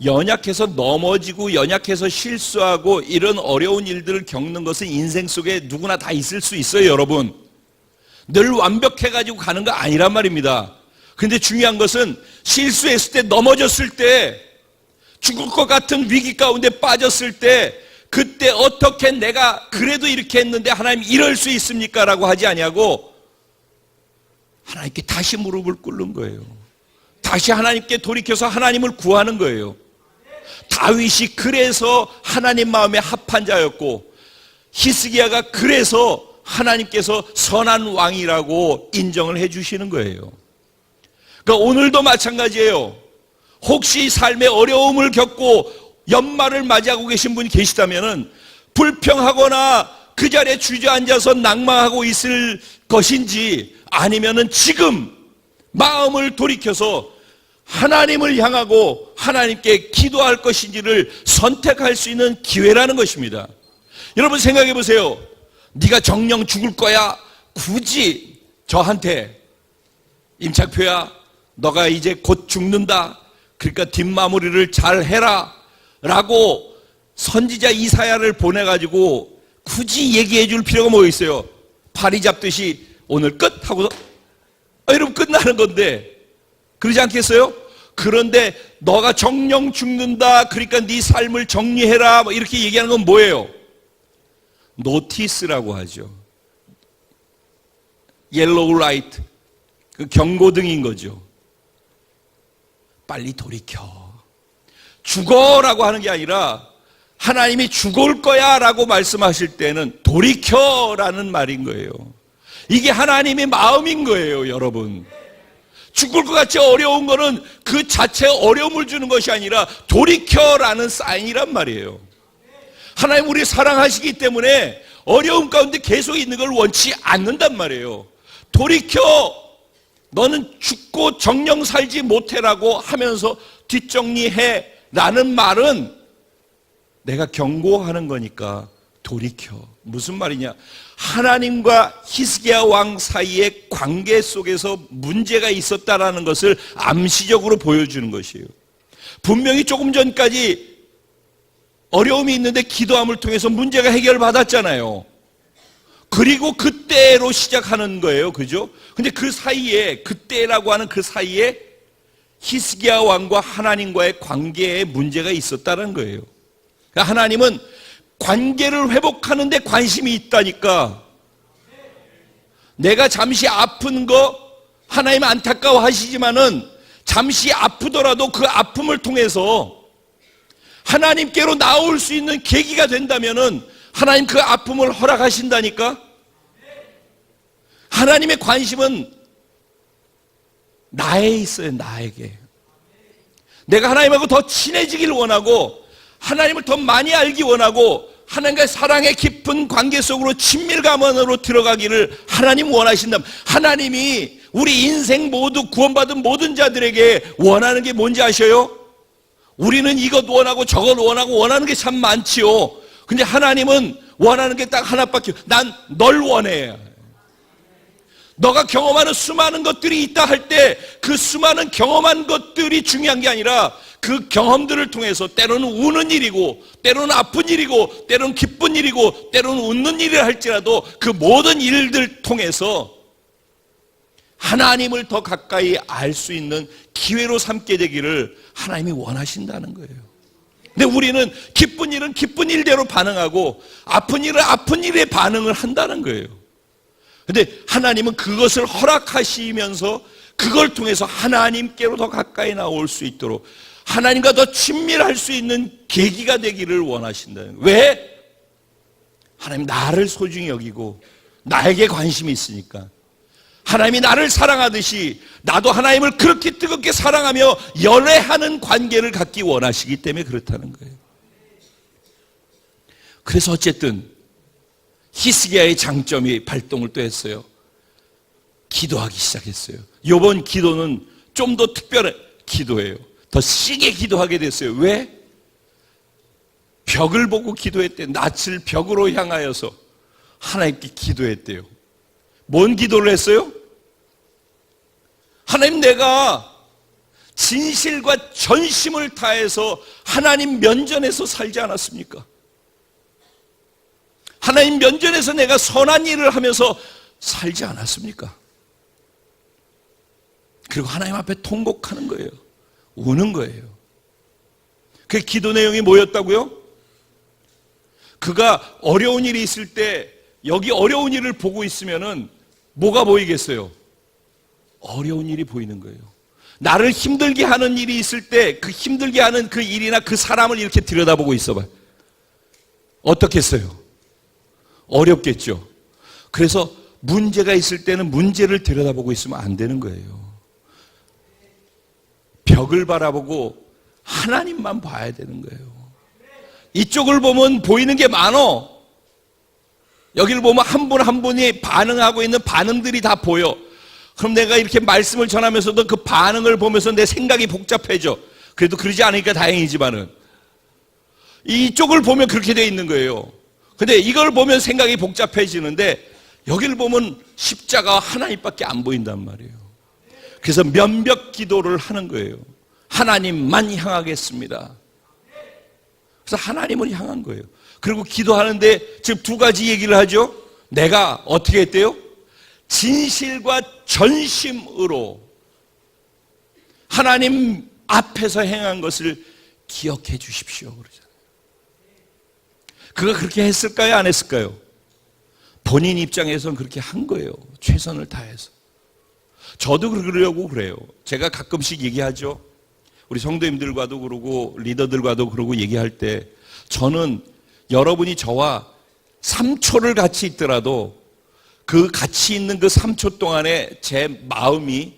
연약해서 넘어지고 연약해서 실수하고 이런 어려운 일들을 겪는 것은 인생 속에 누구나 다 있을 수 있어요, 여러분. 늘 완벽해가지고 가는 거 아니란 말입니다. 근데 중요한 것은 실수했을 때, 넘어졌을 때, 죽을 것 같은 위기 가운데 빠졌을 때 그때 어떻게 내가 그래도 이렇게 했는데 하나님 이럴 수 있습니까? 라고 하지 아니하고 하나님께 다시 무릎을 꿇는 거예요. 다시 하나님께 돌이켜서 하나님을 구하는 거예요. 다윗이 그래서 하나님 마음에 합한 자였고 히스기야가 그래서 하나님께서 선한 왕이라고 인정을 해 주시는 거예요. 그러니까 오늘도 마찬가지예요. 혹시 삶의 어려움을 겪고 연말을 맞이하고 계신 분이 계시다면 불평하거나 그 자리에 주저앉아서 낭망하고 있을 것인지 아니면은 지금 마음을 돌이켜서 하나님을 향하고 하나님께 기도할 것인지를 선택할 수 있는 기회라는 것입니다. 여러분 생각해 보세요. 네가 정령 죽을 거야. 굳이 저한테 임창표야 너가 이제 곧 죽는다. 그러니까 뒷마무리를 잘 해라 라고 선지자 이사야를 보내가지고 굳이 얘기해 줄 필요가 뭐 있어요? 파리 잡듯이 오늘 끝 하고서 이러면 끝나는 건데 그러지 않겠어요? 그런데 너가 정령 죽는다 그러니까 네 삶을 정리해라 뭐 이렇게 얘기하는 건 뭐예요? 노티스라고 하죠. 옐로우 라이트, 그 경고등인 거죠. 빨리 돌이켜. 죽어라고 하는 게 아니라 하나님이 죽을 거야 라고 말씀하실 때는 돌이켜라는 말인 거예요. 이게 하나님의 마음인 거예요, 여러분. 죽을 것 같이 어려운 거는 그 자체에 어려움을 주는 것이 아니라 돌이켜라는 사인이란 말이에요. 하나님 우리 사랑하시기 때문에 어려움 가운데 계속 있는 걸 원치 않는단 말이에요. 돌이켜! 너는 죽고 정령 살지 못해라고 하면서 뒷정리해 라는 말은 내가 경고하는 거니까 돌이켜. 무슨 말이냐? 하나님과 히스기야 왕 사이의 관계 속에서 문제가 있었다라는 것을 암시적으로 보여주는 것이에요. 분명히 조금 전까지 어려움이 있는데 기도함을 통해서 문제가 해결받았잖아요. 그리고 그때로 시작하는 거예요. 그죠? 근데 그 사이에, 그때라고 하는 그 사이에 히스기야 왕과 하나님과의 관계에 문제가 있었다는 거예요. 그러니까 하나님은 관계를 회복하는 데 관심이 있다니까. 내가 잠시 아픈 거 하나님 안타까워 하시지만은 잠시 아프더라도 그 아픔을 통해서 하나님께로 나올 수 있는 계기가 된다면은 하나님 그 아픔을 허락하신다니까. 하나님의 관심은 나에 있어요. 나에게. 내가 하나님하고 더 친해지길 원하고 하나님을 더 많이 알기 원하고 하나님과의 사랑의 깊은 관계 속으로 친밀감 안으로 들어가기를 하나님 원하신다면, 하나님이 우리 인생 모두 구원받은 모든 자들에게 원하는 게 뭔지 아셔요? 우리는 이것 원하고 저것 원하고 원하는 게 참 많지요. 근데 하나님은 원하는 게 딱 하나밖에, 난 널 원해. 너가 경험하는 수많은 것들이 있다 할 때 그 수많은 경험한 것들이 중요한 게 아니라 그 경험들을 통해서 때로는 우는 일이고 때로는 아픈 일이고 때로는 기쁜 일이고 때로는 웃는 일을 할지라도 그 모든 일들 통해서 하나님을 더 가까이 알 수 있는 기회로 삼게 되기를 하나님이 원하신다는 거예요. 근데 우리는 기쁜 일은 기쁜 일대로 반응하고 아픈 일은 아픈 일에 반응을 한다는 거예요. 근데 하나님은 그것을 허락하시면서 그걸 통해서 하나님께로 더 가까이 나올 수 있도록 하나님과 더 친밀할 수 있는 계기가 되기를 원하신다는 거예요. 왜? 하나님 나를 소중히 여기고 나에게 관심이 있으니까. 하나님이 나를 사랑하듯이 나도 하나님을 그렇게 뜨겁게 사랑하며 연애하는 관계를 갖기 원하시기 때문에 그렇다는 거예요. 그래서 어쨌든 히스기야의 장점이 발동을 또 했어요. 기도하기 시작했어요. 이번 기도는 좀 더 특별한 기도예요. 더 시게 기도하게 됐어요. 왜? 벽을 보고 기도했대. 낯을 벽으로 향하여서 하나님께 기도했대요. 뭔 기도를 했어요? 하나님, 내가 진실과 전심을 다해서 하나님 면전에서 살지 않았습니까? 하나님 면전에서 내가 선한 일을 하면서 살지 않았습니까? 그리고 하나님 앞에 통곡하는 거예요. 우는 거예요. 그 기도 내용이 뭐였다고요? 그가 어려운 일이 있을 때 여기 어려운 일을 보고 있으면은 뭐가 보이겠어요? 어려운 일이 보이는 거예요. 나를 힘들게 하는 일이 있을 때 그 힘들게 하는 그 일이나 그 사람을 이렇게 들여다보고 있어봐요. 어떻겠어요? 어렵겠죠. 그래서 문제가 있을 때는 문제를 들여다보고 있으면 안 되는 거예요. 벽을 바라보고 하나님만 봐야 되는 거예요. 이쪽을 보면 보이는 게 많어. 여기를 보면 한 분 한 분이 반응하고 있는 반응들이 다 보여. 그럼 내가 이렇게 말씀을 전하면서도 그 반응을 보면서 내 생각이 복잡해져. 그래도 그러지 않으니까 다행이지만은 이쪽을 보면 그렇게 돼 있는 거예요. 근데 이걸 보면 생각이 복잡해지는데 여기를 보면 십자가 하나님밖에 안 보인단 말이에요. 그래서 면벽 기도를 하는 거예요. 하나님만 향하겠습니다. 그래서 하나님을 향한 거예요. 그리고 기도하는데 지금 두 가지 얘기를 하죠. 내가 어떻게 했대요? 진실과 전심으로 하나님 앞에서 행한 것을 기억해 주십시오. 그러잖아요. 그가 그렇게 했을까요? 안 했을까요? 본인 입장에서는 그렇게 한 거예요. 최선을 다해서. 저도 그러려고 그래요. 제가 가끔씩 얘기하죠. 우리 성도님들과도 그러고 리더들과도 그러고 얘기할 때 저는 여러분이 저와 3초를 같이 있더라도 그 같이 있는 그 3초 동안에 제 마음이,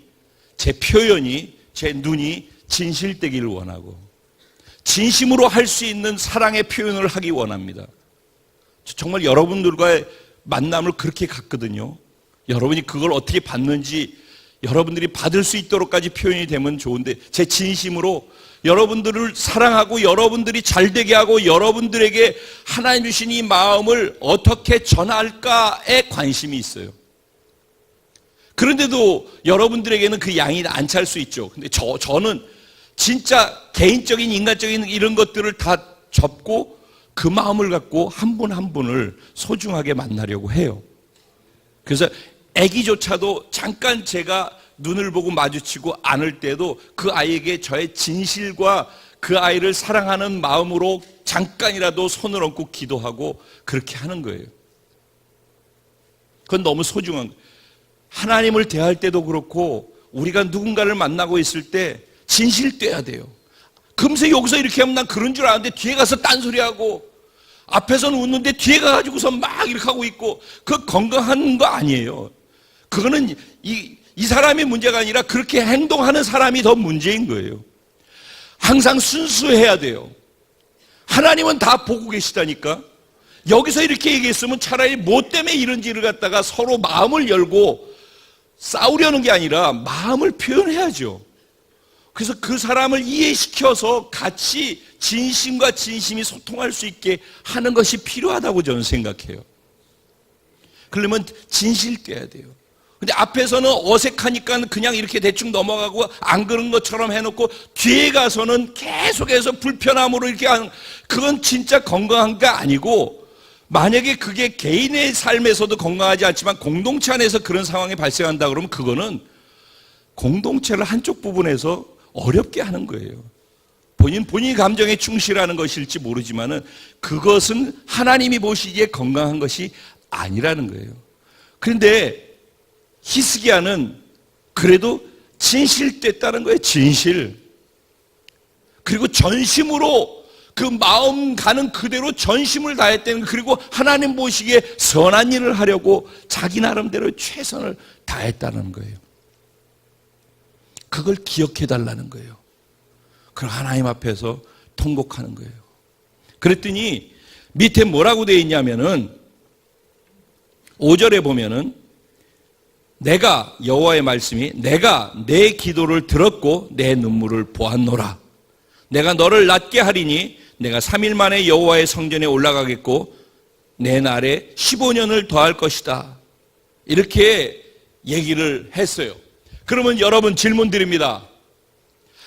제 표현이, 제 눈이 진실되기를 원하고 진심으로 할 수 있는 사랑의 표현을 하기 원합니다. 정말 여러분들과의 만남을 그렇게 갖거든요. 여러분이 그걸 어떻게 받는지 여러분들이 받을 수 있도록까지 표현이 되면 좋은데 제 진심으로 여러분들을 사랑하고 여러분들이 잘되게 하고 여러분들에게 하나님 주신 이 마음을 어떻게 전할까에 관심이 있어요. 그런데도 여러분들에게는 그 양이 안 찰 수 있죠. 근데 저는 진짜 개인적인 인간적인 이런 것들을 다 접고 그 마음을 갖고 한 분 한 분을 소중하게 만나려고 해요. 그래서 아기조차도 잠깐 제가 눈을 보고 마주치고 안을 때도 그 아이에게 저의 진실과 그 아이를 사랑하는 마음으로 잠깐이라도 손을 얹고 기도하고 그렇게 하는 거예요. 그건 너무 소중한 거예요. 하나님을 대할 때도 그렇고 우리가 누군가를 만나고 있을 때 진실돼야 돼요. 금세 여기서 이렇게 하면 난 그런 줄 아는데 뒤에 가서 딴소리하고 앞에서는 웃는데 뒤에 가가지고서 막 이렇게 하고 있고 그거 건강한 거 아니에요. 그거는 이 사람이 문제가 아니라 그렇게 행동하는 사람이 더 문제인 거예요. 항상 순수해야 돼요. 하나님은 다 보고 계시다니까. 여기서 이렇게 얘기했으면 차라리 뭐 때문에 이런지를 갖다가 서로 마음을 열고 싸우려는 게 아니라 마음을 표현해야죠. 그래서 그 사람을 이해시켜서 같이 진심과 진심이 소통할 수 있게 하는 것이 필요하다고 저는 생각해요. 그러려면 진실돼야 돼요. 근데 앞에서는 어색하니까 그냥 이렇게 대충 넘어가고 안 그런 것처럼 해놓고 뒤에 가서는 계속해서 불편함으로 이렇게 하는, 그건 진짜 건강한 게 아니고, 만약에 그게 개인의 삶에서도 건강하지 않지만 공동체 안에서 그런 상황이 발생한다 그러면 그거는 공동체를 한쪽 부분에서 어렵게 하는 거예요. 본인이 감정에 충실하는 것일지 모르지만은 그것은 하나님이 보시기에 건강한 것이 아니라는 거예요. 그런데 히스기야는 그래도 진실됐다는 거예요. 진실. 그리고 전심으로 그 마음 가는 그대로 전심을 다했다는, 그리고 하나님 보시기에 선한 일을 하려고 자기 나름대로 최선을 다했다는 거예요. 그걸 기억해 달라는 거예요. 그걸 하나님 앞에서 통곡하는 거예요. 그랬더니 밑에 뭐라고 되어 있냐면은 5절에 보면은 내가, 여호와의 말씀이, 내가 내 기도를 들었고 내 눈물을 보았노라. 내가 너를 낫게 하리니 내가 3일 만에 여호와의 성전에 올라가겠고 내 날에 15년을 더할 것이다. 이렇게 얘기를 했어요. 그러면 여러분 질문 드립니다.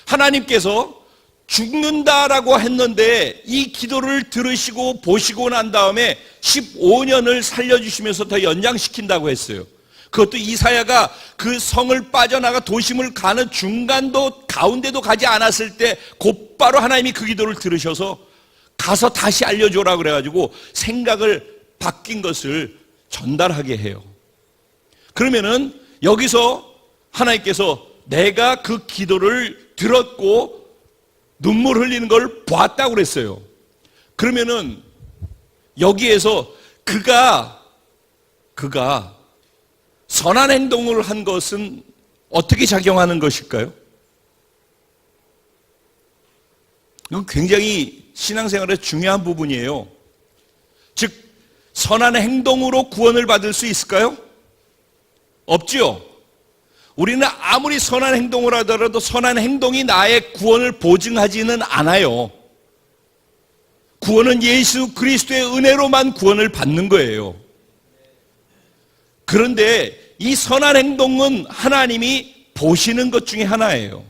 하나님께서 죽는다라고 했는데 이 기도를 들으시고 보시고 난 다음에 15년을 살려주시면서 더 연장시킨다고 했어요. 그것도 이사야가 그 성을 빠져나가 도심을 가는 중간도 가운데도 가지 않았을 때 곧바로 하나님이 그 기도를 들으셔서 가서 다시 알려줘라 그래가지고 생각을 바뀐 것을 전달하게 해요. 그러면은 여기서 하나님께서 내가 그 기도를 들었고 눈물 흘리는 걸 보았다고 그랬어요. 그러면은 여기에서 그가 선한 행동을 한 것은 어떻게 작용하는 것일까요? 이건 굉장히 신앙생활의 중요한 부분이에요. 즉, 선한 행동으로 구원을 받을 수 있을까요? 없지요. 우리는 아무리 선한 행동을 하더라도 선한 행동이 나의 구원을 보증하지는 않아요. 구원은 예수 그리스도의 은혜로만 구원을 받는 거예요. 그런데 이 선한 행동은 하나님이 보시는 것 중에 하나예요.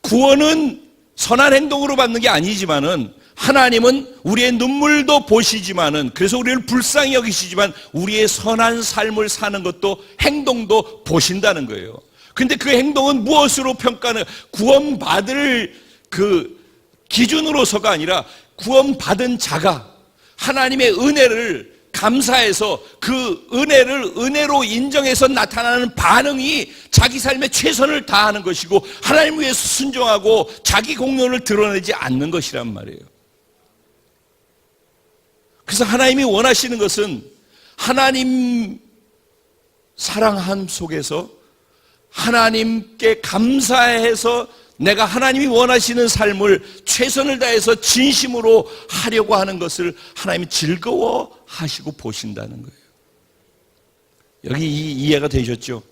구원은 선한 행동으로 받는 게 아니지만은 하나님은 우리의 눈물도 보시지만은, 그래서 우리를 불쌍히 여기시지만 우리의 선한 삶을 사는 것도 행동도 보신다는 거예요. 근데 그 행동은 무엇으로 평가는, 구원받을 그 기준으로서가 아니라 구원받은 자가 하나님의 은혜를 감사해서 그 은혜를 은혜로 인정해서 나타나는 반응이 자기 삶에 최선을 다하는 것이고 하나님 위해서 순종하고 자기 공로를 드러내지 않는 것이란 말이에요. 그래서 하나님이 원하시는 것은 하나님 사랑함 속에서 하나님께 감사해서 내가 하나님이 원하시는 삶을 최선을 다해서 진심으로 하려고 하는 것을 하나님이 즐거워하시고 보신다는 거예요. 여기 이해가 되셨죠?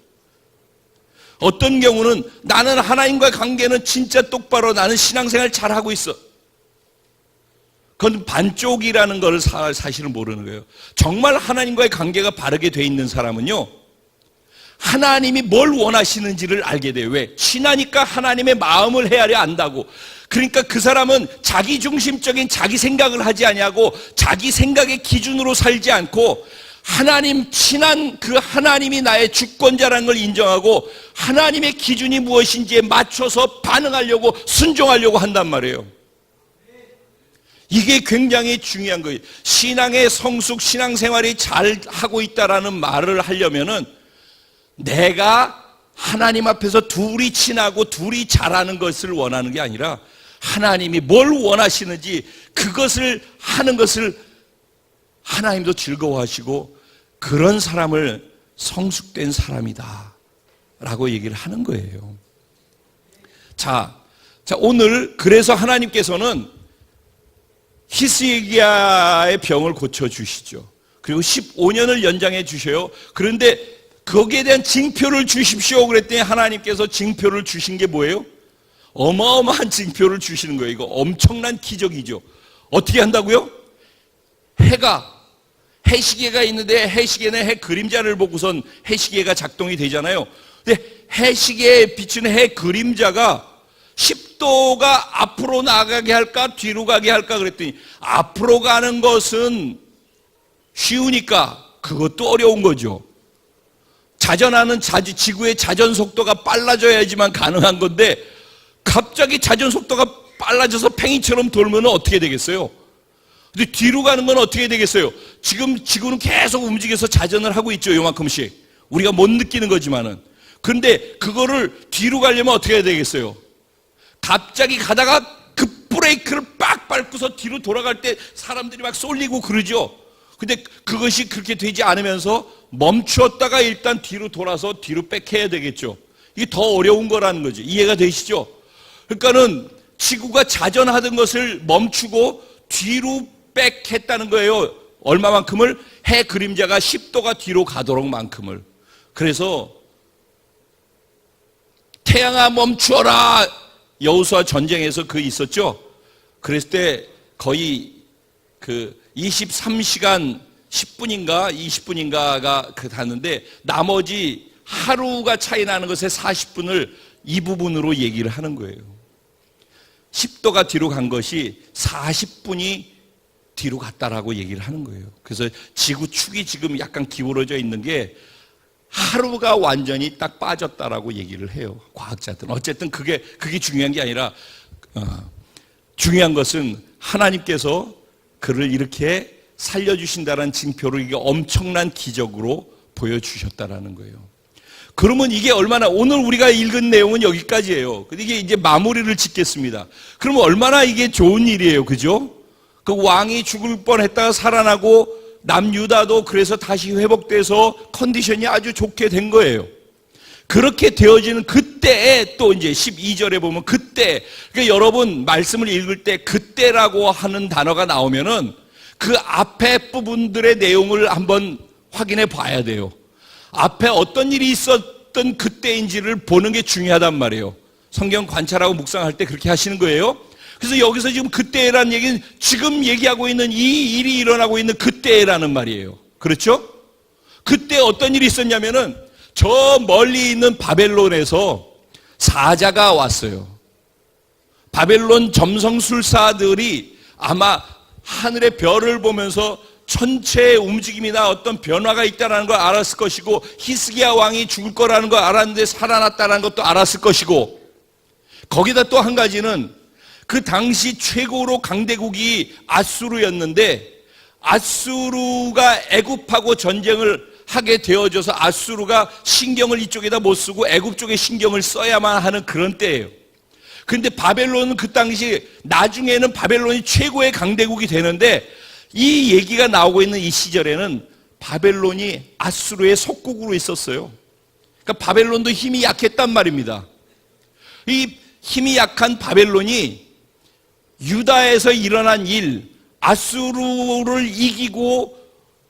어떤 경우는 나는 하나님과 관계는 진짜 똑바로 나는 신앙생활 잘하고 있어. 그건 반쪽이라는 걸 사실은 모르는 거예요. 정말 하나님과의 관계가 바르게 돼 있는 사람은요, 하나님이 뭘 원하시는지를 알게 돼요. 왜? 친하니까 하나님의 마음을 헤아려 안다고. 그러니까 그 사람은 자기 중심적인 자기 생각을 하지 아니하고 자기 생각의 기준으로 살지 않고 하나님, 친한 그 하나님이 나의 주권자라는 걸 인정하고 하나님의 기준이 무엇인지에 맞춰서 반응하려고 순종하려고 한단 말이에요. 이게 굉장히 중요한 거예요. 신앙의 성숙, 신앙생활이 잘 하고 있다라는 말을 하려면은 내가 하나님 앞에서 둘이 친하고 둘이 잘하는 것을 원하는 게 아니라 하나님이 뭘 원하시는지 그것을 하는 것을 하나님도 즐거워하시고 그런 사람을 성숙된 사람이다 라고 얘기를 하는 거예요. 자, 오늘 그래서 하나님께서는 히스기야의 병을 고쳐주시죠. 그리고 15년을 연장해 주셔요. 그런데 거기에 대한 징표를 주십시오 그랬더니 하나님께서 징표를 주신 게 뭐예요? 어마어마한 징표를 주시는 거예요. 이거 엄청난 기적이죠. 어떻게 한다고요? 해시계가 있는데 해시계는 해 그림자를 보고선 해시계가 작동이 되잖아요. 근데 해시계에 비추는 해 그림자가 10도가 앞으로 나가게 할까 뒤로 가게 할까 그랬더니 앞으로 가는 것은 쉬우니까 그것도 어려운 거죠. 자전하는 지구의 자전 속도가 빨라져야지만 가능한 건데 갑자기 자전 속도가 빨라져서 팽이처럼 돌면 어떻게 되겠어요? 근데 뒤로 가는 건 어떻게 되겠어요? 지금 지구는 계속 움직여서 자전을 하고 있죠. 요만큼씩. 우리가 못 느끼는 거지만은. 근데 그거를 뒤로 가려면 어떻게 해야 되겠어요? 갑자기 가다가 그 브레이크를 빡 밟고서 뒤로 돌아갈 때 사람들이 막 쏠리고 그러죠. 근데 그것이 그렇게 되지 않으면서 멈추었다가 일단 뒤로 돌아서 뒤로 백해야 되겠죠. 이게 더 어려운 거라는 거죠. 이해가 되시죠? 그러니까는 지구가 자전하던 것을 멈추고 뒤로 백했다는 거예요. 얼마만큼을? 해 그림자가 10도가 뒤로 가도록 만큼을. 그래서 태양아 멈추어라. 여호수아 전쟁에서 그 있었죠. 그랬을 때 거의 그 23시간 10분인가 20분인가가 갔는데 나머지 하루가 차이 나는 것에 40분을 이 부분으로 얘기를 하는 거예요. 10도가 뒤로 간 것이 40분이 뒤로 갔다라고 얘기를 하는 거예요. 그래서 지구 축이 지금 약간 기울어져 있는 게 하루가 완전히 딱 빠졌다라고 얘기를 해요. 과학자들은. 어쨌든 그게 중요한 게 아니라 중요한 것은 하나님께서 그를 이렇게 살려주신다는 징표를 이게 엄청난 기적으로 보여주셨다라는 거예요. 그러면 이게 얼마나, 오늘 우리가 읽은 내용은 여기까지예요. 이게 이제 마무리를 짓겠습니다. 그러면 얼마나 이게 좋은 일이에요. 그죠? 그 왕이 죽을 뻔했다가 살아나고 남유다도 그래서 다시 회복돼서 컨디션이 아주 좋게 된 거예요. 그렇게 되어지는 그때에 또 이제 12절에 보면 그때, 그러니까 여러분 말씀을 읽을 때 그때라고 하는 단어가 나오면은 그 앞에 부분들의 내용을 한번 확인해 봐야 돼요. 앞에 어떤 일이 있었던 그때인지를 보는 게 중요하단 말이에요. 성경 관찰하고 묵상할 때 그렇게 하시는 거예요. 그래서 여기서 지금 그때라는 얘기는 지금 얘기하고 있는 이 일이 일어나고 있는 그때라는 말이에요. 그렇죠? 그때 어떤 일이 있었냐면은 저 멀리 있는 바벨론에서 사자가 왔어요. 바벨론 점성술사들이 아마 하늘의 별을 보면서 천체의 움직임이나 어떤 변화가 있다는 걸 알았을 것이고 히스기야 왕이 죽을 거라는 걸 알았는데 살아났다는 것도 알았을 것이고 거기다 또 한 가지는 그 당시 최고로 강대국이 아수르였는데 아수르가 애굽하고 전쟁을 하게 되어져서 아수르가 신경을 이쪽에다 못 쓰고 애굽 쪽에 신경을 써야만 하는 그런 때예요. 그런데 바벨론은 그 당시 나중에는 바벨론이 최고의 강대국이 되는데 이 얘기가 나오고 있는 이 시절에는 바벨론이 아수르의 속국으로 있었어요. 그러니까 바벨론도 힘이 약했단 말입니다. 이 힘이 약한 바벨론이 유다에서 일어난 일, 아수르를 이기고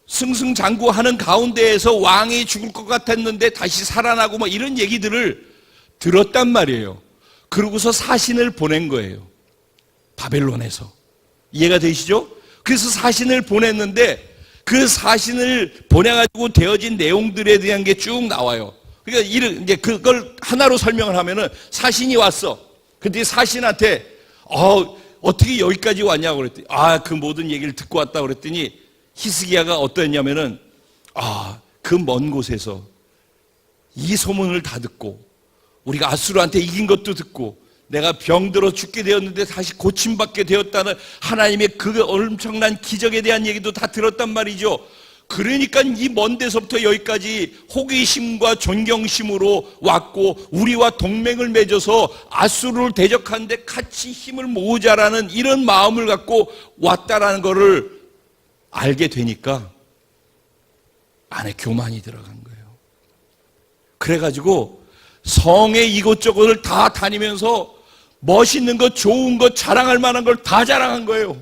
승승장구하는 가운데에서 왕이 죽을 것 같았는데 다시 살아나고 뭐 이런 얘기들을 들었단 말이에요. 그러고서 사신을 보낸 거예요. 바벨론에서. 이해가 되시죠? 그래서 사신을 보냈는데 그 사신을 보내가지고 되어진 내용들에 대한 게 쭉 나와요. 그러니까 이제 그걸 하나로 설명을 하면은 사신이 왔어. 근데 사신한테 어떻게 여기까지 왔냐고 그랬더니 그 모든 얘기를 듣고 왔다고 그랬더니 히스기야가 어떠했냐면은 그 먼 곳에서 이 소문을 다 듣고 우리가 아수르한테 이긴 것도 듣고 내가 병들어 죽게 되었는데 다시 고침받게 되었다는 하나님의 그 엄청난 기적에 대한 얘기도 다 들었단 말이죠. 그러니까 이 먼 데서부터 여기까지 호기심과 존경심으로 왔고 우리와 동맹을 맺어서 아수르를 대적하는데 같이 힘을 모으자라는 이런 마음을 갖고 왔다라는 것을 알게 되니까 안에 교만이 들어간 거예요. 그래가지고 성의 이곳저곳을 다 다니면서 멋있는 것, 좋은 것, 자랑할 만한 걸 다 자랑한 거예요.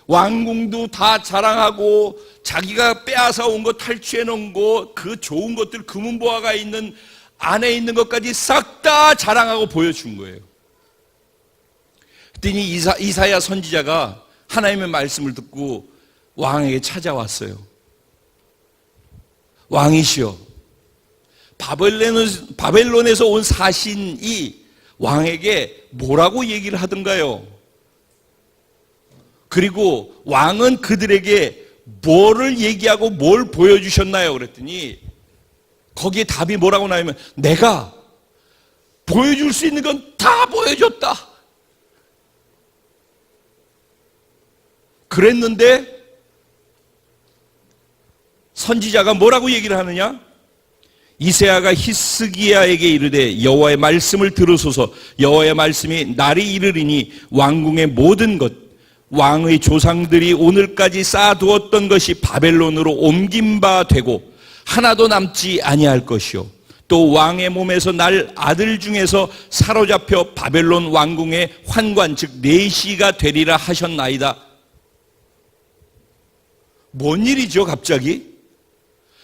왕궁도 다 자랑하고 자기가 빼앗아 온 것, 탈취해 놓은 것, 그 좋은 것들, 금은보화가 있는 안에 있는 것까지 싹 다 자랑하고 보여준 거예요. 그랬더니 이사야 선지자가 하나님의 말씀을 듣고 왕에게 찾아왔어요. 왕이시여, 바벨론에서 온 사신이 왕에게 뭐라고 얘기를 하던가요? 그리고 왕은 그들에게 뭐를 얘기하고 뭘 보여주셨나요? 그랬더니 거기에 답이 뭐라고 나오면, 내가 보여줄 수 있는 건 다 보여줬다. 그랬는데 선지자가 뭐라고 얘기를 하느냐? 이새야가 히스기야에게 이르되 여호와의 말씀을 들으소서. 여호와의 말씀이 날이 이르리니 왕궁의 모든 것, 왕의 조상들이 오늘까지 쌓아두었던 것이 바벨론으로 옮긴 바 되고 하나도 남지 아니할 것이요, 또 왕의 몸에서 날 아들 중에서 사로잡혀 바벨론 왕궁의 환관, 즉 내시가 되리라 하셨나이다. 뭔 일이죠 갑자기?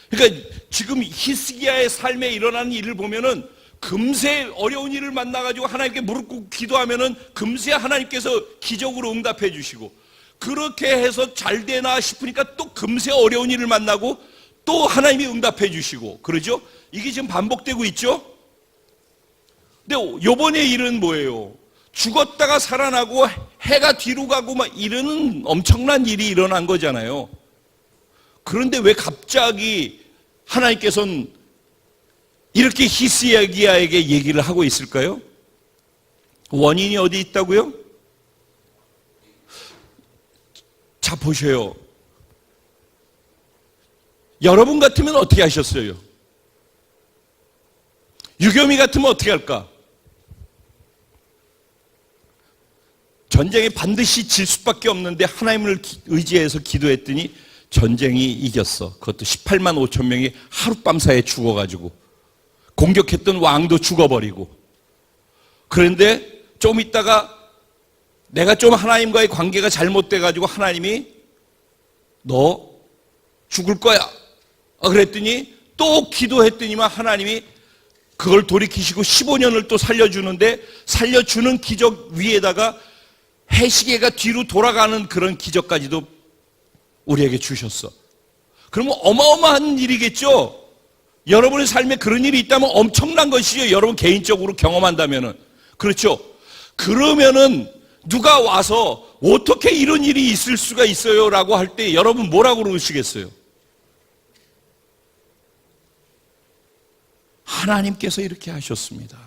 그러니까 지금 히스기야의 삶에 일어나는 일을 보면은 금세 어려운 일을 만나가지고 하나님께 무릎 꿇고 기도하면은 금세 하나님께서 기적으로 응답해 주시고, 그렇게 해서 잘 되나 싶으니까 또 금세 어려운 일을 만나고 또 하나님이 응답해 주시고, 그러죠? 이게 지금 반복되고 있죠? 근데 요번에 일은 뭐예요? 죽었다가 살아나고 해가 뒤로 가고 막 이러는 엄청난 일이 일어난 거잖아요. 그런데 왜 갑자기 하나님께서는 이렇게 히스기야에게 얘기를 하고 있을까요? 원인이 어디 있다고요? 자, 보셔요. 여러분 같으면 어떻게 하셨어요? 유겸이 같으면 어떻게 할까? 전쟁에 반드시 질 수밖에 없는데 하나님을 의지해서 기도했더니 전쟁이 이겼어. 그것도 18만 5천 명이 하룻밤 사이에 죽어가지고, 공격했던 왕도 죽어버리고. 그런데 좀 있다가 내가 좀 하나님과의 관계가 잘못돼가지고 하나님이 너 죽을 거야 그랬더니 또 기도했더니만 하나님이 그걸 돌이키시고 15년을 또 살려주는데, 살려주는 기적 위에다가 해시계가 뒤로 돌아가는 그런 기적까지도 우리에게 주셨어. 그러면 어마어마한 일이겠죠? 여러분의 삶에 그런 일이 있다면 엄청난 것이죠. 여러분 개인적으로 경험한다면은. 그렇죠? 그러면은 누가 와서 어떻게 이런 일이 있을 수가 있어요? 라고 할 때 여러분 뭐라고 그러시겠어요? 하나님께서 이렇게 하셨습니다.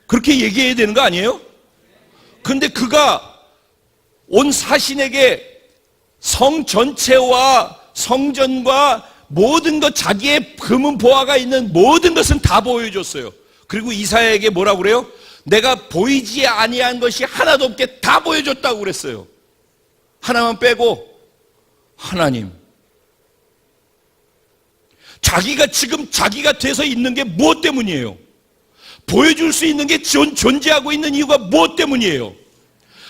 그렇게 얘기해야 되는 거 아니에요? 근데 그가 온 사신에게 성 전체와 성전과 모든 것, 자기의 금은 보화가 있는 모든 것은 다 보여줬어요. 그리고 이사야에게 뭐라고 그래요? 내가 보이지 아니한 것이 하나도 없게 다 보여줬다고 그랬어요. 하나만 빼고. 하나님. 자기가 지금 자기가 돼서 있는 게 무엇 때문이에요? 보여줄 수 있는 게 존재하고 있는 이유가 무엇 때문이에요?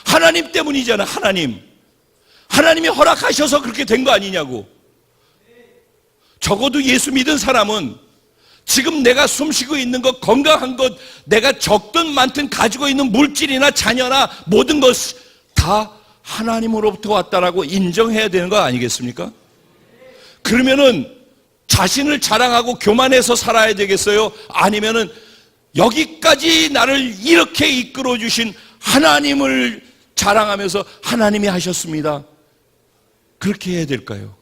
하나님 때문이잖아. 하나님이 허락하셔서 그렇게 된 거 아니냐고. 적어도 예수 믿은 사람은 지금 내가 숨쉬고 있는 것, 건강한 것, 내가 적든 많든 가지고 있는 물질이나 자녀나 모든 것 다 하나님으로부터 왔다라고 인정해야 되는 거 아니겠습니까? 그러면은 자신을 자랑하고 교만해서 살아야 되겠어요? 아니면은 여기까지 나를 이렇게 이끌어 주신 하나님을 자랑하면서 하나님이 하셨습니다, 그렇게 해야 될까요?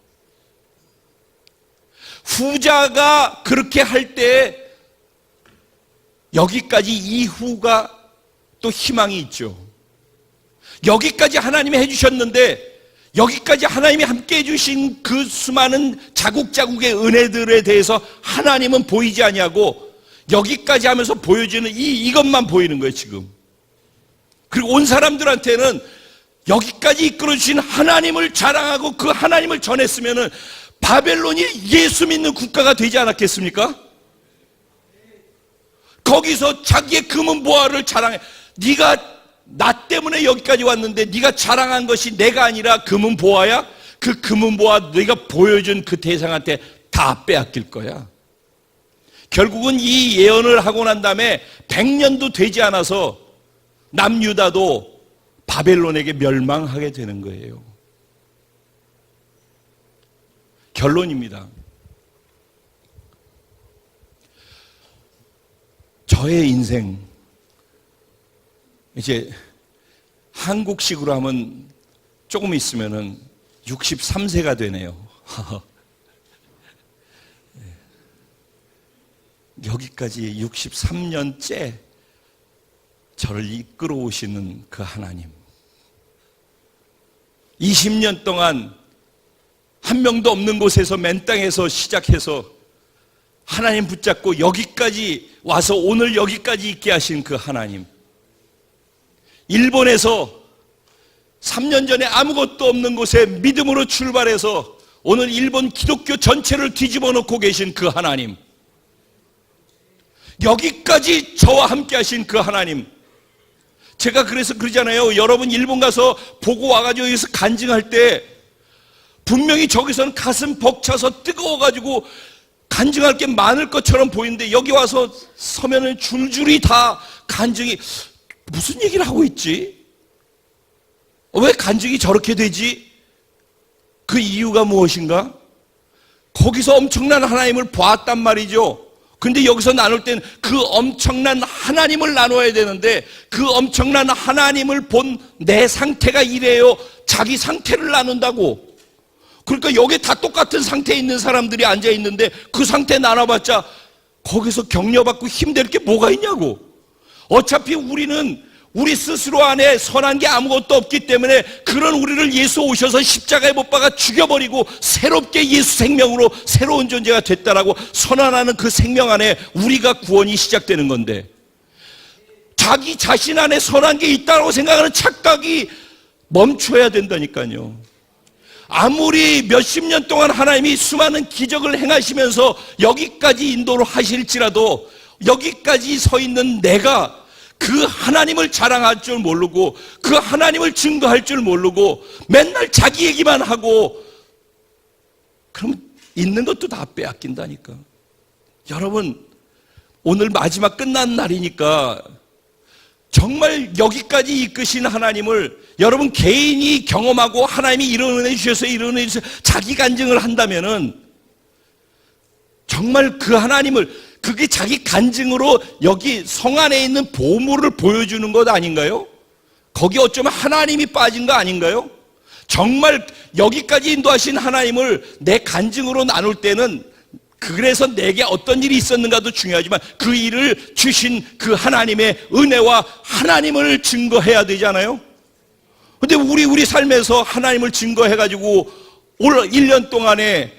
후자가 그렇게 할 때 여기까지 이후가 또 희망이 있죠. 여기까지 하나님이 해주셨는데, 여기까지 하나님이 함께 해주신 그 수많은 자국자국의 은혜들에 대해서 하나님은 보이지 아니하고 여기까지 하면서 보여지는 이것만 보이는 거예요 지금. 그리고 온 사람들한테는 여기까지 이끌어주신 하나님을 자랑하고 그 하나님을 전했으면은 바벨론이 예수 믿는 국가가 되지 않았겠습니까? 거기서 자기의 금은 보화를 자랑해. 네가 나 때문에 여기까지 왔는데 네가 자랑한 것이 내가 아니라 금은보화야? 그 금은보화 네가 보여준 그 대상한테 다 빼앗길 거야. 결국은 이 예언을 하고 난 다음에 100년도 되지 않아서 남유다도 바벨론에게 멸망하게 되는 거예요. 결론입니다. 저의 인생, 이제 한국식으로 하면 조금 있으면은 63세가 되네요. 여기까지 63년째 저를 이끌어 오시는 그 하나님. 20년 동안 한 명도 없는 곳에서 맨 땅에서 시작해서 하나님 붙잡고 여기까지 와서 오늘 여기까지 있게 하신 그 하나님. 일본에서 3년 전에 아무것도 없는 곳에 믿음으로 출발해서 오늘 일본 기독교 전체를 뒤집어 놓고 계신 그 하나님. 여기까지 저와 함께 하신 그 하나님. 제가 그래서 그러잖아요. 여러분 일본 가서 보고 와가지고 여기서 간증할 때 분명히 저기서는 가슴 벅차서 뜨거워가지고 간증할 게 많을 것처럼 보이는데 여기 와서 서면은 줄줄이 다 간증이 무슨 얘기를 하고 있지? 왜 간증이 저렇게 되지? 그 이유가 무엇인가? 거기서 엄청난 하나님을 보았단 말이죠. 근데 여기서 나눌 때는 그 엄청난 하나님을 나눠야 되는데 그 엄청난 하나님을 본 내 상태가 이래요. 자기 상태를 나눈다고. 그러니까 여기 다 똑같은 상태에 있는 사람들이 앉아 있는데 그 상태 나눠봤자 거기서 격려받고 힘들 게 뭐가 있냐고. 어차피 우리는 우리 스스로 안에 선한 게 아무것도 없기 때문에 그런 우리를 예수 오셔서 십자가에 못 박아 죽여버리고 새롭게 예수 생명으로 새로운 존재가 됐다라고 선언하는 그 생명 안에 우리가 구원이 시작되는 건데 자기 자신 안에 선한 게 있다고 생각하는 착각이 멈춰야 된다니까요. 아무리 몇십 년 동안 하나님이 수많은 기적을 행하시면서 여기까지 인도를 하실지라도 여기까지 서 있는 내가 그 하나님을 자랑할 줄 모르고 그 하나님을 증거할 줄 모르고 맨날 자기 얘기만 하고 그러면 있는 것도 다 빼앗긴다니까. 여러분 오늘 마지막 끝난 날이니까 정말 여기까지 이끄신 하나님을 여러분 개인이 경험하고 하나님이 이런 은혜 주셔서 이런 은혜 주셔서 자기 간증을 한다면은 정말 그 하나님을 그게 자기 간증으로 여기 성 안에 있는 보물을 보여주는 것 아닌가요? 거기 어쩌면 하나님이 빠진 거 아닌가요? 정말 여기까지 인도하신 하나님을 내 간증으로 나눌 때는 그래서 내게 어떤 일이 있었는가도 중요하지만 그 일을 주신 그 하나님의 은혜와 하나님을 증거해야 되잖아요. 근데 우리 삶에서 하나님을 증거해가지고 올 1년 동안에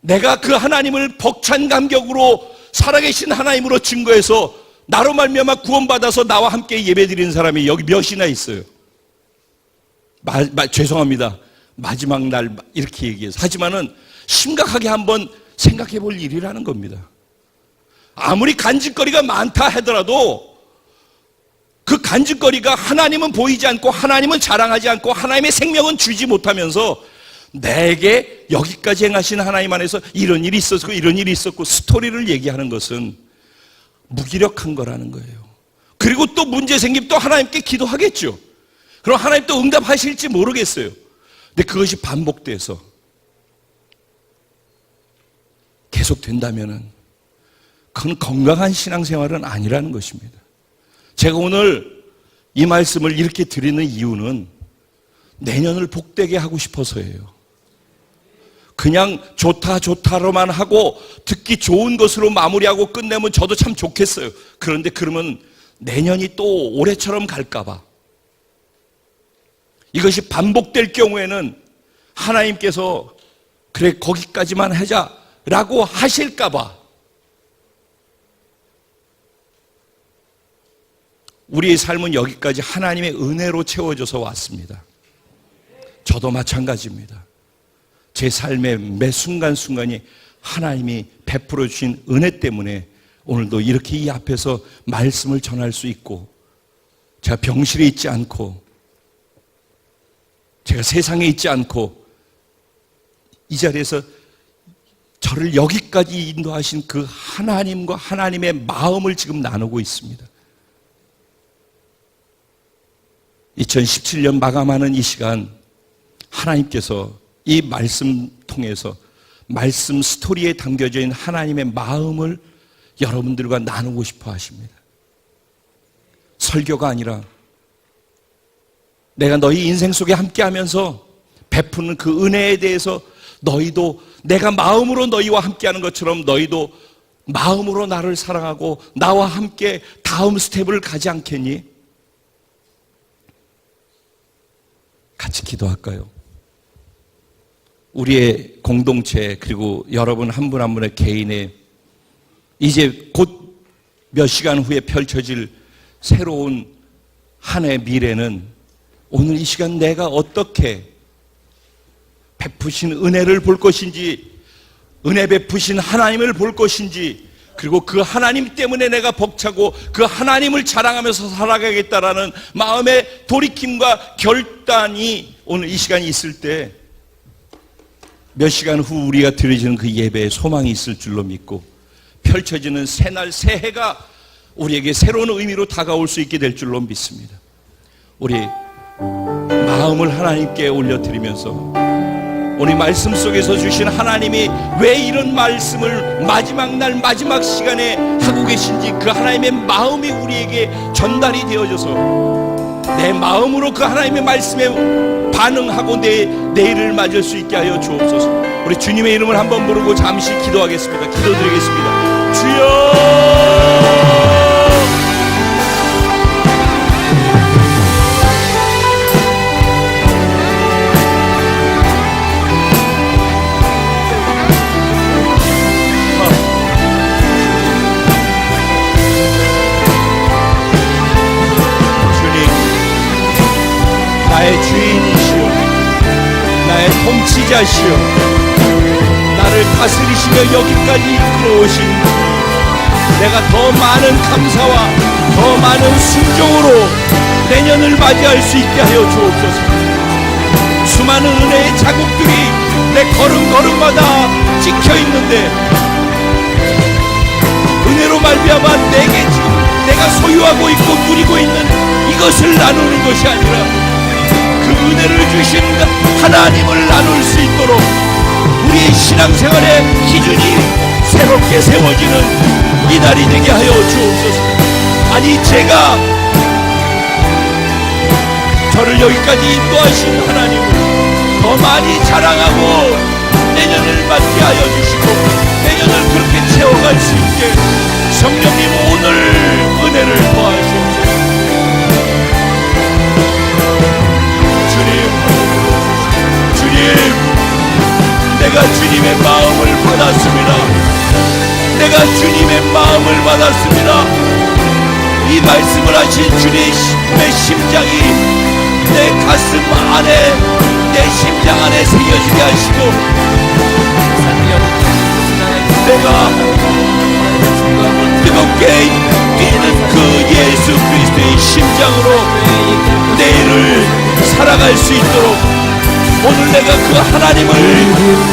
내가 그 하나님을 벅찬 감격으로 살아계신 하나님으로 증거해서 나로 말미암아 구원받아서 나와 함께 예배드리는 사람이 여기 몇이나 있어요. 죄송합니다. 마지막 날 이렇게 얘기해서. 하지만은 심각하게 한번 생각해 볼 일이라는 겁니다. 아무리 간증거리가 많다 하더라도 그 간증거리가 하나님은 보이지 않고 하나님은 자랑하지 않고 하나님의 생명은 주지 못하면서 내게 여기까지 행하신 하나님 안에서 이런 일이 있었고 이런 일이 있었고 스토리를 얘기하는 것은 무기력한 거라는 거예요. 그리고 또 문제 생기면 또 하나님께 기도하겠죠. 그럼 하나님 또 응답하실지 모르겠어요. 근데 그것이 반복돼서 계속 된다면은 그건 건강한 신앙생활은 아니라는 것입니다. 제가 오늘 이 말씀을 이렇게 드리는 이유는 내년을 복되게 하고 싶어서예요. 그냥 좋다로만 하고 듣기 좋은 것으로 마무리하고 끝내면 저도 참 좋겠어요. 그런데 그러면 내년이 또 올해처럼 갈까 봐. 이것이 반복될 경우에는 하나님께서 그래 거기까지만 하자라고 하실까 봐. 우리의 삶은 여기까지 하나님의 은혜로 채워져서 왔습니다. 저도 마찬가지입니다. 제 삶의 매 순간순간이 하나님이 베풀어 주신 은혜 때문에 오늘도 이렇게 이 앞에서 말씀을 전할 수 있고 제가 병실에 있지 않고, 제가 세상에 있지 않고, 이 자리에서 저를 여기까지 인도하신 그 하나님과 하나님의 마음을 지금 나누고 있습니다. 2017년 마감하는 이 시간, 하나님께서 이 말씀 통해서 말씀 스토리에 담겨져 있는 하나님의 마음을 여러분들과 나누고 싶어 하십니다. 설교가 아니라 내가 너희 인생 속에 함께하면서 베푸는 그 은혜에 대해서 너희도 내가 마음으로 너희와 함께하는 것처럼 너희도 마음으로 나를 사랑하고 나와 함께 다음 스텝을 가지 않겠니? 같이 기도할까요? 우리의 공동체 그리고 여러분 한 분 한 분의 개인의 이제 곧 몇 시간 후에 펼쳐질 새로운 한 해 미래는 오늘 이 시간 내가 어떻게 베푸신 은혜를 볼 것인지, 은혜 베푸신 하나님을 볼 것인지, 그리고 그 하나님 때문에 내가 벅차고 그 하나님을 자랑하면서 살아가겠다라는 마음의 돌이킴과 결단이 오늘 이 시간이 있을 때 몇 시간 후 우리가 드려지는 그 예배에 소망이 있을 줄로 믿고 펼쳐지는 새날 새해가 우리에게 새로운 의미로 다가올 수 있게 될 줄로 믿습니다. 우리 마음을 하나님께 올려드리면서 우리 말씀 속에서 주신 하나님이 왜 이런 말씀을 마지막 날 마지막 시간에 하고 계신지 그 하나님의 마음이 우리에게 전달이 되어져서 내 마음으로 그 하나님의 말씀에 반응하고 내일을 맞을 수 있게 하여 주옵소서. 우리 주님의 이름을 한번 부르고 잠시 기도하겠습니다. 기도드리겠습니다. 주여, 나의 주인이시오, 나의 통치자시오, 나를 다스리시며 여기까지 이끌어오신 내가 더 많은 감사와 더 많은 순종으로 내년을 맞이할 수 있게 하여 주옵소서. 수많은 은혜의 자국들이 내 걸음걸음마다 찍혀있는데 은혜로 말미암아 내게 지금 내가 소유하고 있고 누리고 있는 이것을 나누는 것이 아니라 그 은혜를 주신 하나님을 나눌 수 있도록 우리의 신앙생활의 기준이 새롭게 세워지는 이 날이 되게 하여 주옵소서. 아니 제가 저를 여기까지 인도하신 하나님을 더 많이 자랑하고 내년을 맞게 하여 주시고 내년을 그렇게 채워갈 수 있게 성령님 오늘 은혜를 더하시옵소서. 내가 주님의 마음을 받았습니다. 내가 주님의 마음을 받았습니다. 이 말씀을 하신 주님의 심장이 내 가슴 안에 내 심장 안에 새겨지게 하시고 내가 뜨겁게 뛰는 그 예수 그리스도의 심장으로 내일을 살아갈 수 있도록 오늘 내가 그 하나님을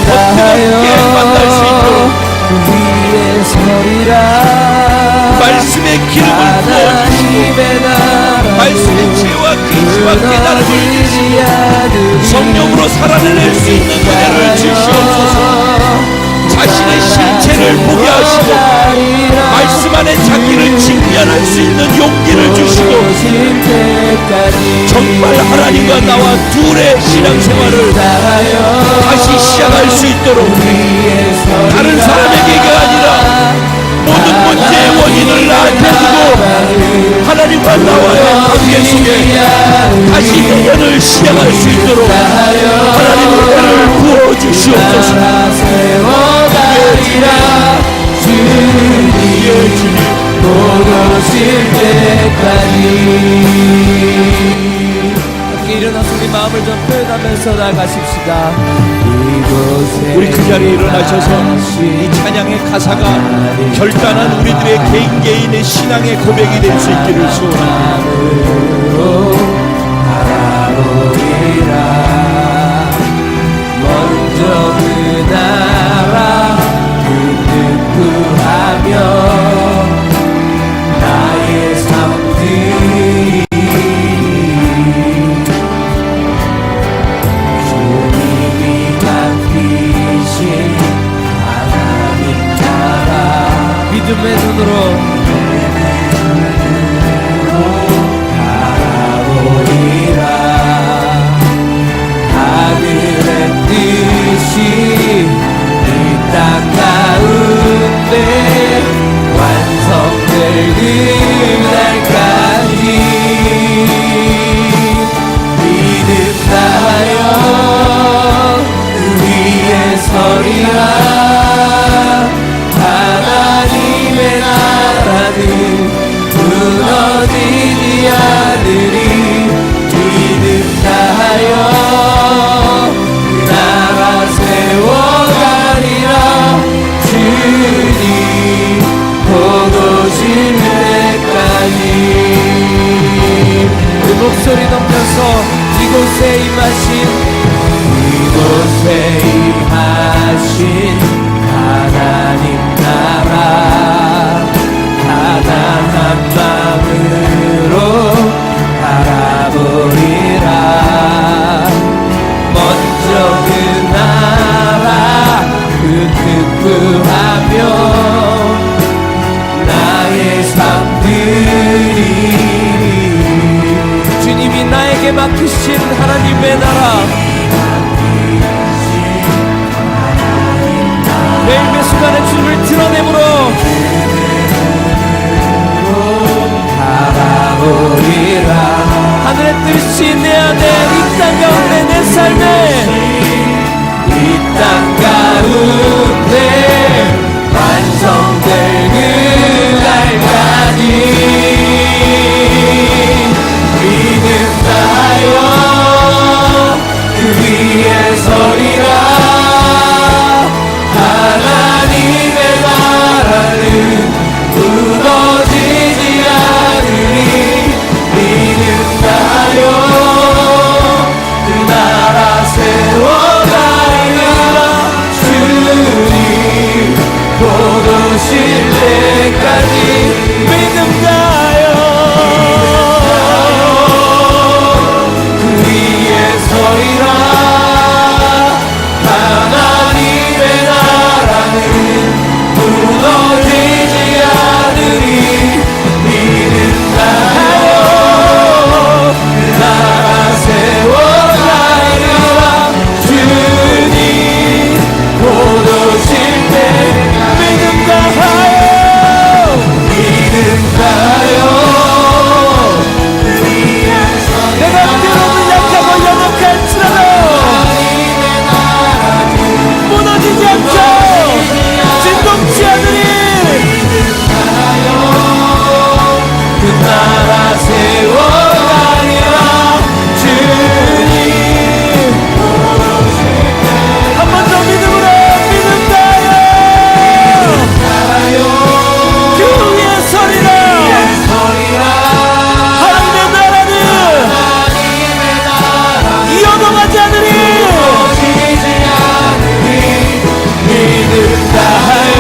더 뜨겁게 만날 수 있도록 말씀의 기름을 부어주시고 말씀의 지혜와 계시와 깨달음을 주시고 성령으로 살아낼 수 있는 은혜를 주시옵소서. 자신의 실체를 보게 하시고 말씀 안에 자기를 직면할 수 있는 용기를 주시고 정말 하나님과 나와 둘의 신앙생활을 다시 시작할 수 있도록 다른 사람에게가 아니라 모든 문제의 원인을 나한테 두고 하나님과 나와의 관계 속에 다시 내년을 시작할 수 있도록 하나님의 은혜를 부어주시옵소서. 주님 곧 오실 때까지 함께 일어나서 우리 마음을 좀 표현하면서 나가십시다. 우리 그 자리에 일어나셔서 이 찬양의 가사가 결단한 우리들의 개인의 신앙의 고백이 될 수 있기를 소원합니다. 믿음의 눈으로 바라보리라. 하늘의 뜻이 이 땅 가운데 완성될 그날까지 믿음 다하여 그 위에 서리라. 하나님의 나라는 무너지지 않으리. 믿음 다하여 그 나라 세워가리라. 주님 곧 오실 때까지. 그 목소리 넘겨서 이곳에 임하신 하나님 나라 하나한 마음으로 바라보리라. 먼저 그 나라 그 특구하며 나의 삶들이 주님이 나에게 맡기신 하나님의 나라 매일매 순간에 주님을 드러내므로 바라보리라. 하늘의 뜻이 내 안에 이 땅 가운데 내 삶에 이 땅 가운데 완성될 그날까지 믿음 다하여 그 위에 서리라. 하나님의 나라는 무너지지 않으리. 믿음 다하여 그 나라 세워가리라. 주님 곧 오실 때까지 믿음 다하여 그 위에 서리라. 하나님의 나라는 무너지지 않으리. 믿음 다하여 그 나라 세워가리라. 주님 곧 오실 때 믿음 다하여 내가 때로는 약하고 연약할지라도 무너지지 않고 진동치 않으리. 그 나라 세워가리라. 주님 한 번 더 믿음으로 믿음 다하여 그 위에 서리라. 하나님의 나라는 이어동하지 않으리. 믿음 다하여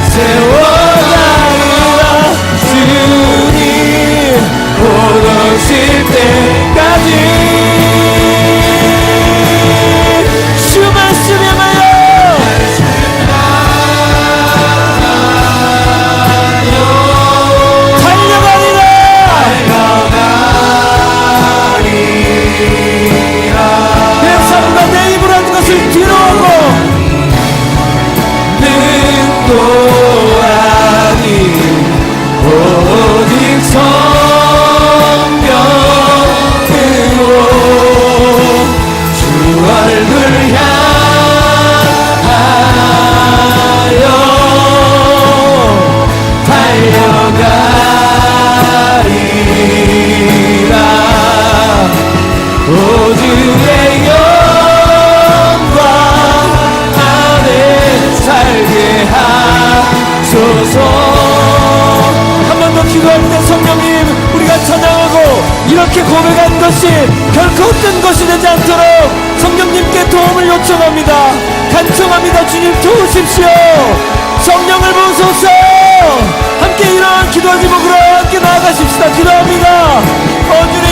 세워가리라. 주님 곧 오실 때까지 주 말씀에 하여 달려가리라. 내 삶과 내 입을 한 것을 뒤로하고 능도 아닌 오직 성령으로 주 얼굴 향하여 달려가리라. 오주의 영광 안에 살게 하소서. 한 번 더 기도할 때 성령님 우리가 찬양하고 이렇게 고백한 것이 결코 헛된 것이 되지 않도록 성령님께 도움을 요청합니다. 간청합니다. 주님 도우십시오. 성령을 부으소서. 함께 이러한 기도한 제목으로 함께 나아가십시다. 기도합니다. 주님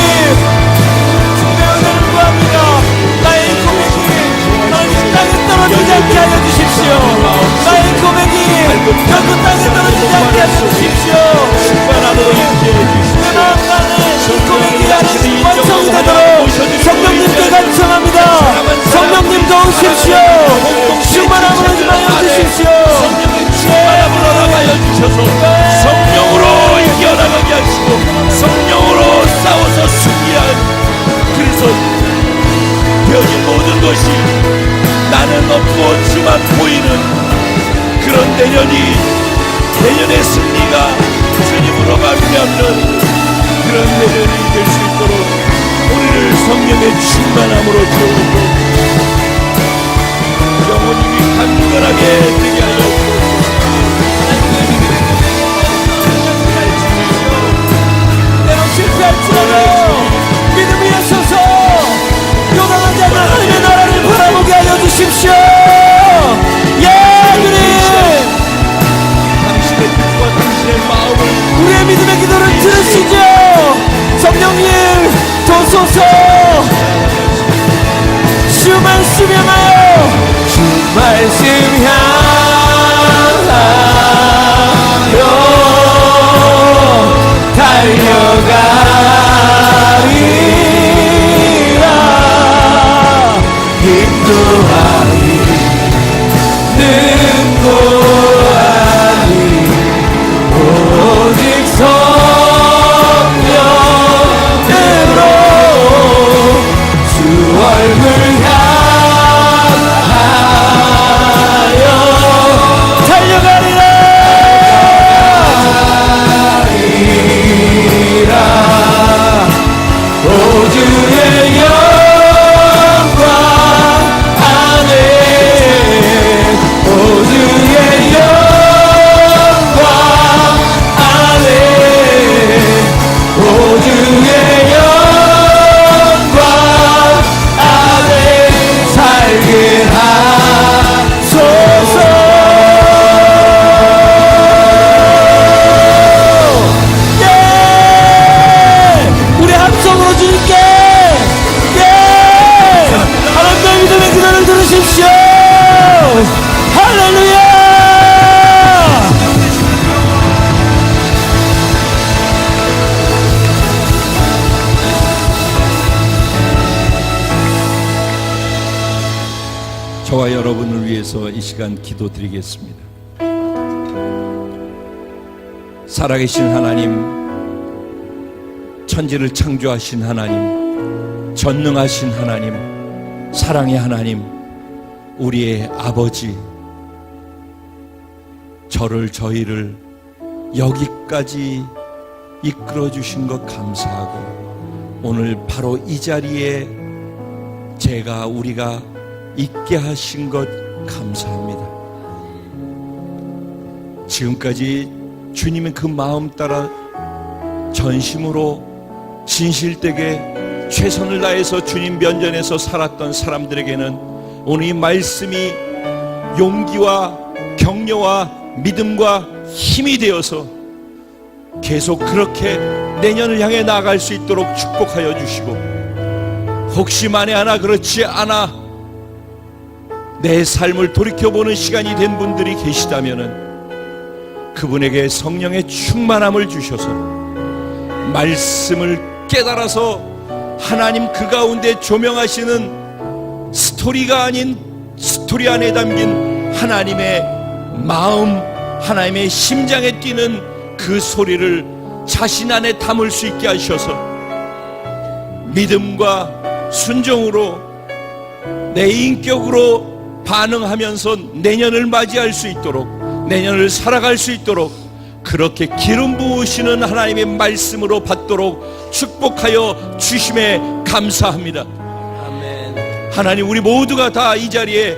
주님의 은혜를 구합니다. 나의 고백이 하나님 땅에 떨어지지 않게 하여 주십시오. 나의 고백이 결국 땅에 떨어지지 않게 해주십시오. 충만함으로 임재해 주시옵소서. 마음만에 인공의 기간이 완성이 되도록 성령님께 간청합니다. 성령님 도우십시오. 충만함으로 임하여 주십시오. 성령의 충만함으로 나가여 주셔서 성령으로 이겨나가게 하시고 성령으로 싸워서 승리한 그래서 여기 모든 것이 나는 없지만 보이는 그런 내년의 승리가 주님으로 말미암는 그런 내년이 될 수 있도록 우리를 성령의 충만함으로 채우고 영혼이 강건하게 되게 하여 때로 실패할지라도 믿음이 있어서 요단하지 않는 하나님의 나라를 바라보게 하여 주십시오. 예, 주님, 당신의 뜻과 당신의 마음을 우리의 믿음의 기도를 들으시죠. 성령님 도소서. 주 말씀 향하여 주 말씀 향하여 달려가리라. 힘도 아니 능도 아니 오직 성령으로 주 얼굴 향하여 달려가리라. 오 주의 영광 안에 오 주의 영광 안에 오 주의 영광 안에 살게 하소서. 우리 함성으로 주님께 하나님의 믿음의 기도를 들으십시오. 할렐루야. 저와 여러분을 위해서 이 시간 기도드리겠습니다. 살아계신 하나님, 천지를 창조하신 하나님, 전능하신 하나님, 사랑의 하나님, 우리의 아버지, 저희를 여기까지 이끌어 주신 것 감사하고 오늘 바로 이 자리에 우리가 있게 하신 것 감사합니다. 지금까지 주님의 그 마음 따라 전심으로 진실되게 최선을 다해서 주님 면전에서 살았던 사람들에게는 오늘 이 말씀이 용기와 격려와 믿음과 힘이 되어서 계속 그렇게 내년을 향해 나아갈 수 있도록 축복하여 주시고, 혹시 만에 하나 그렇지 않아 내 삶을 돌이켜보는 시간이 된 분들이 계시다면은 그분에게 성령의 충만함을 주셔서 말씀을 깨달아서 하나님 그 가운데 조명하시는 스토리가 아닌 스토리 안에 담긴 하나님의 마음, 하나님의 심장에 뛰는 그 소리를 자신 안에 담을 수 있게 하셔서 믿음과 순종으로 내 인격으로 반응하면서 내년을 맞이할 수 있도록, 내년을 살아갈 수 있도록 그렇게 기름 부으시는 하나님의 말씀으로 받도록 축복하여 주심에 감사합니다. 아멘. 하나님, 우리 모두가 다 이 자리에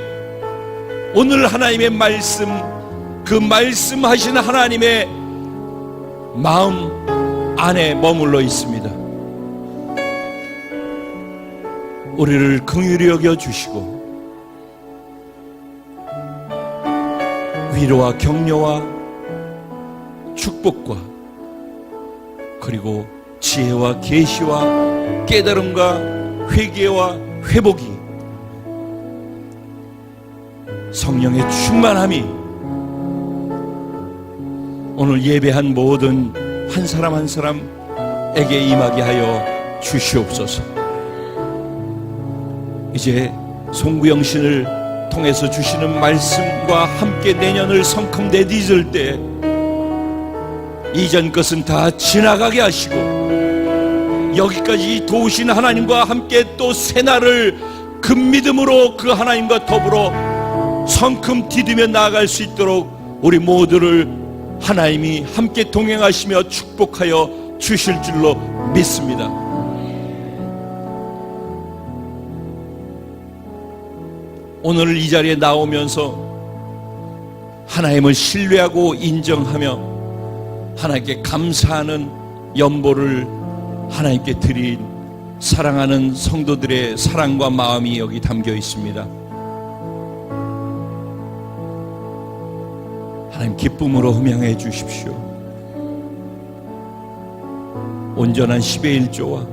오늘 하나님의 말씀, 그 말씀하신 하나님의 마음 안에 머물러 있습니다. 우리를 긍휼히 여겨 주시고 위로와 격려와 축복과 그리고 지혜와 계시와 깨달음과 회개와 회복이, 성령의 충만함이 오늘 예배한 모든 한 사람 한 사람에게 임하게 하여 주시옵소서. 이제 송구영신을 통해서 주시는 말씀과 함께 내년을 성큼 내딛을 때 이전 것은 다 지나가게 하시고 여기까지 도우신 하나님과 함께 또 새날을 그 믿음으로 그 하나님과 더불어 성큼 디디며 나아갈 수 있도록 우리 모두를 하나님이 함께 동행하시며 축복하여 주실 줄로 믿습니다. 오늘 이 자리에 나오면서 하나님을 신뢰하고 인정하며 하나님께 감사하는 연보를 하나님께 드린 사랑하는 성도들의 사랑과 마음이 여기 담겨 있습니다. 하나님 기쁨으로 흠양해 주십시오. 온전한 10의 1조와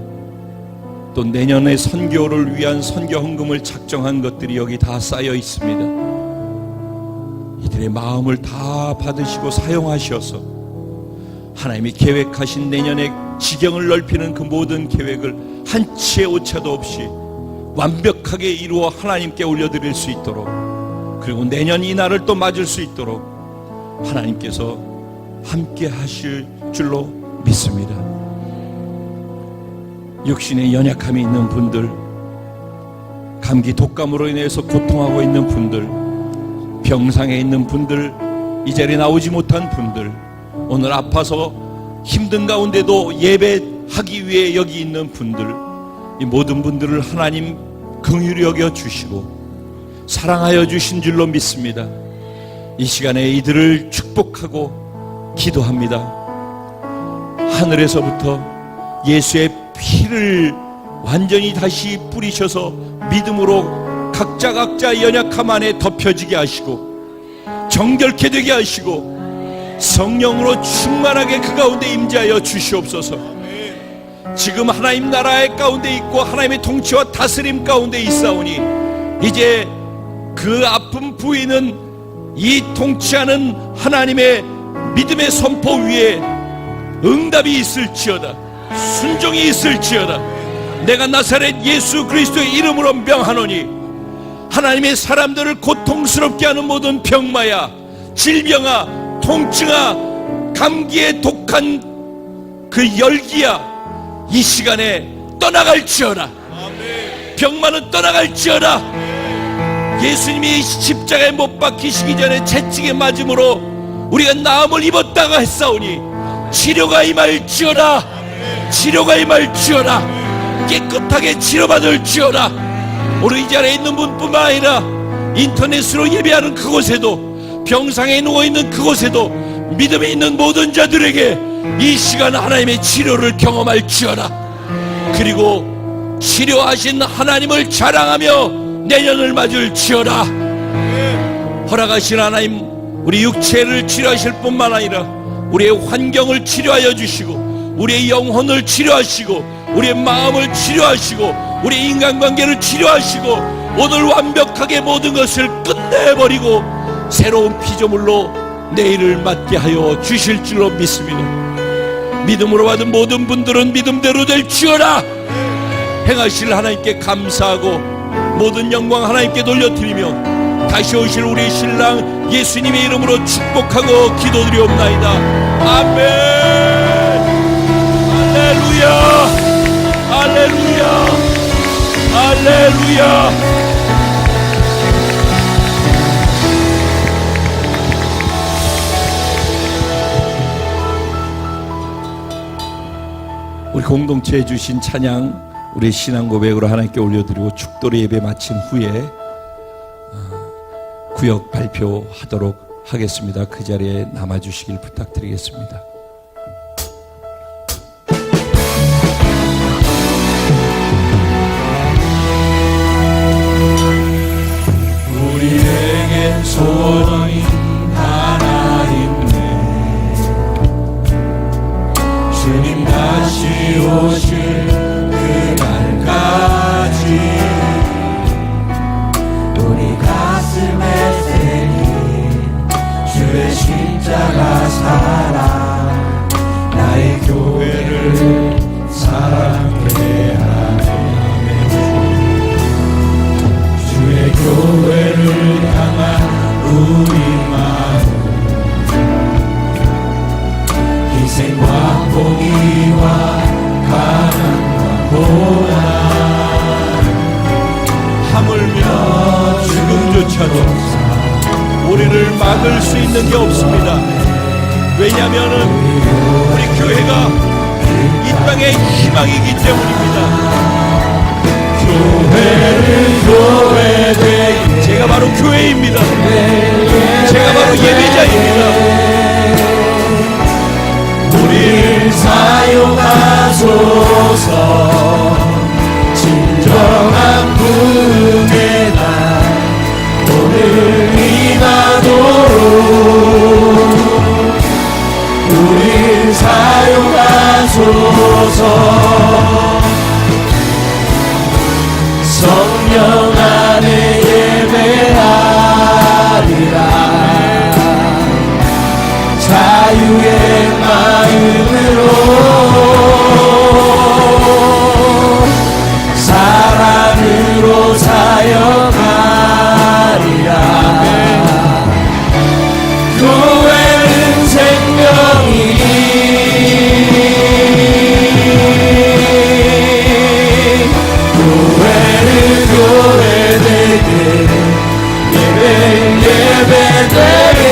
또 내년의 선교를 위한 선교 헌금을 작정한 것들이 여기 다 쌓여 있습니다. 이들의 마음을 다 받으시고 사용하셔서 하나님이 계획하신 내년의 지경을 넓히는 그 모든 계획을 한치의 오차도 없이 완벽하게 이루어 하나님께 올려드릴 수 있도록, 그리고 내년 이 날을 또 맞을 수 있도록 하나님께서 함께 하실 줄로 믿습니다. 육신의 연약함이 있는 분들, 감기 독감으로 인해서 고통하고 있는 분들, 병상에 있는 분들, 이 자리에 나오지 못한 분들, 오늘 아파서 힘든 가운데도 예배하기 위해 여기 있는 분들, 이 모든 분들을 하나님 긍휼히 여겨 주시고 사랑하여 주신 줄로 믿습니다. 이 시간에 이들을 축복하고 기도합니다. 하늘에서부터 예수의 피를 완전히 다시 뿌리셔서 믿음으로 각자 연약함 안에 덮여지게 하시고 정결케 되게 하시고 성령으로 충만하게 그 가운데 임재하여 주시옵소서. 지금 하나님 나라의 가운데 있고 하나님의 통치와 다스림 가운데 있사오니 이제 그 아픈 부위는 이 통치하는 하나님의 믿음의 선포 위에 응답이 있을지어다, 순종이 있을지어다. 내가 나사렛 예수 그리스도의 이름으로 명하노니 하나님의 사람들을 고통스럽게 하는 모든 병마야, 질병아, 통증아, 감기에 독한 그 열기야, 이 시간에 떠나갈지어다. 병마는 떠나갈지어다. 예수님이 십자가에 못 박히시기 전에 채찍에 맞음으로 우리가 나음을 입었다가 했사오니 치료가 임할지어다. 치료가 임할지어다. 깨끗하게 치료받을지어다. 오늘 이 자리에 있는 분뿐만 아니라 인터넷으로 예배하는 그곳에도, 병상에 누워있는 그곳에도 믿음이 있는 모든 자들에게 이 시간 하나님의 치료를 경험할지어다. 그리고 치료하신 하나님을 자랑하며 내년을 맞을지어다. 허락하신 하나님, 우리 육체를 치료하실 뿐만 아니라 우리의 환경을 치료하여 주시고 우리의 영혼을 치료하시고 우리의 마음을 치료하시고 우리의 인간관계를 치료하시고 오늘 완벽하게 모든 것을 끝내버리고 새로운 피조물로 내일을 맞게 하여 주실 줄로 믿습니다. 믿음으로 받은 모든 분들은 믿음대로 될지어다. 행하실 하나님께 감사하고 모든 영광 하나님께 돌려드리며 다시 오실 우리 신랑 예수님의 이름으로 축복하고 기도드리옵나이다. 아멘. 할렐루야, 할렐루야, 할렐루야. 우리 공동체에 주신 찬양 우리 신앙 고백으로 하나님께 올려드리고 축도로 예배 마친 후에 구역 발표하도록 하겠습니다. 그 자리에 남아주시길 부탁드리겠습니다. 우리에겐 소원이 하나 있네. 주님 다시 오실 그날까지 우리 가슴에 새긴 주의 신 자가 살아 나의 교회를 사랑케 하네. 주의 교회를 향한 우리 마음 희생과 포기와 가난과 고난 하물며 지금조차도 우리를 막을 수 있는 게 없습니다. 왜냐하면은 우리 교회가 이 땅의 희망이기 때문입니다. 교회를 교회되게 제가 바로 교회입니다. 제가 바로 예배자입니다. 우리를 사용하소서. 진정한 부흥의 날 오늘 임하도록 우리를 사용하소서. 성령 안에 예배하리라. 자유의 마음으로 사랑으로 사역하리라. 교회는 생명이니 교회는 교회되게 예배되게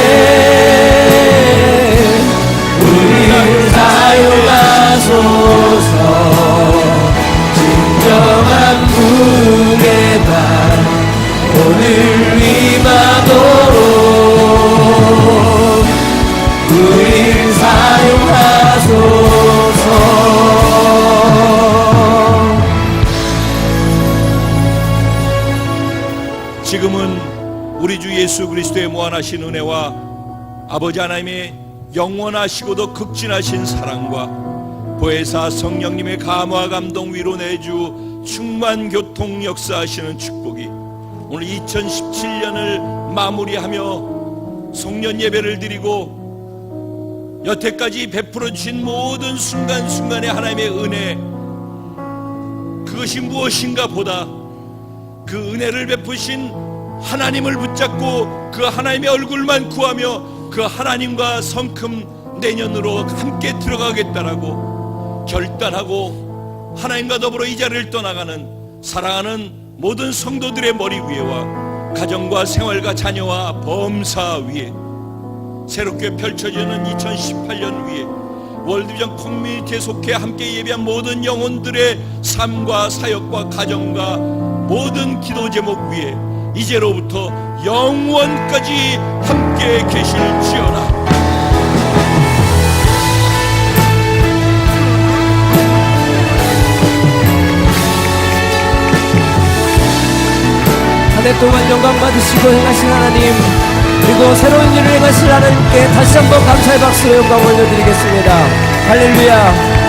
우리를 사용하소서. 진정한 부흥의 날 오늘 임하도록 우리를 사용하소서. 지금은 우리 주 예수 그리스도의 무한하신 은혜와 아버지 하나님의 영원하시고도 극진하신 사랑과 보혜사 성령님의 감화 감동 위로 내주 충만 교통 역사하시는 축복이 오늘 2017년을 마무리하며 송년 예배를 드리고 여태까지 베풀어 주신 모든 순간순간의 하나님의 은혜, 그것이 무엇인가 보다 그 은혜를 베푸신 하나님을 붙잡고 그 하나님의 얼굴만 구하며 그 하나님과 성큼 내년으로 함께 들어가겠다라고 결단하고 하나님과 더불어 이 자리를 떠나가는 사랑하는 모든 성도들의 머리 위에와 가정과 생활과 자녀와 범사 위에 새롭게 펼쳐지는 2018년 위에 월드비전 커뮤니티에 속해 함께 예배한 모든 영혼들의 삶과 사역과 가정과 모든 기도 제목 위에 이제로부터 영원까지 함께 계실지어다. 한 해 동안 영광 받으시고 행하신 하나님, 그리고 새로운 일을 행하실 하나님께 다시 한번 감사의 박수로 영광 올려드리겠습니다. 할렐루야.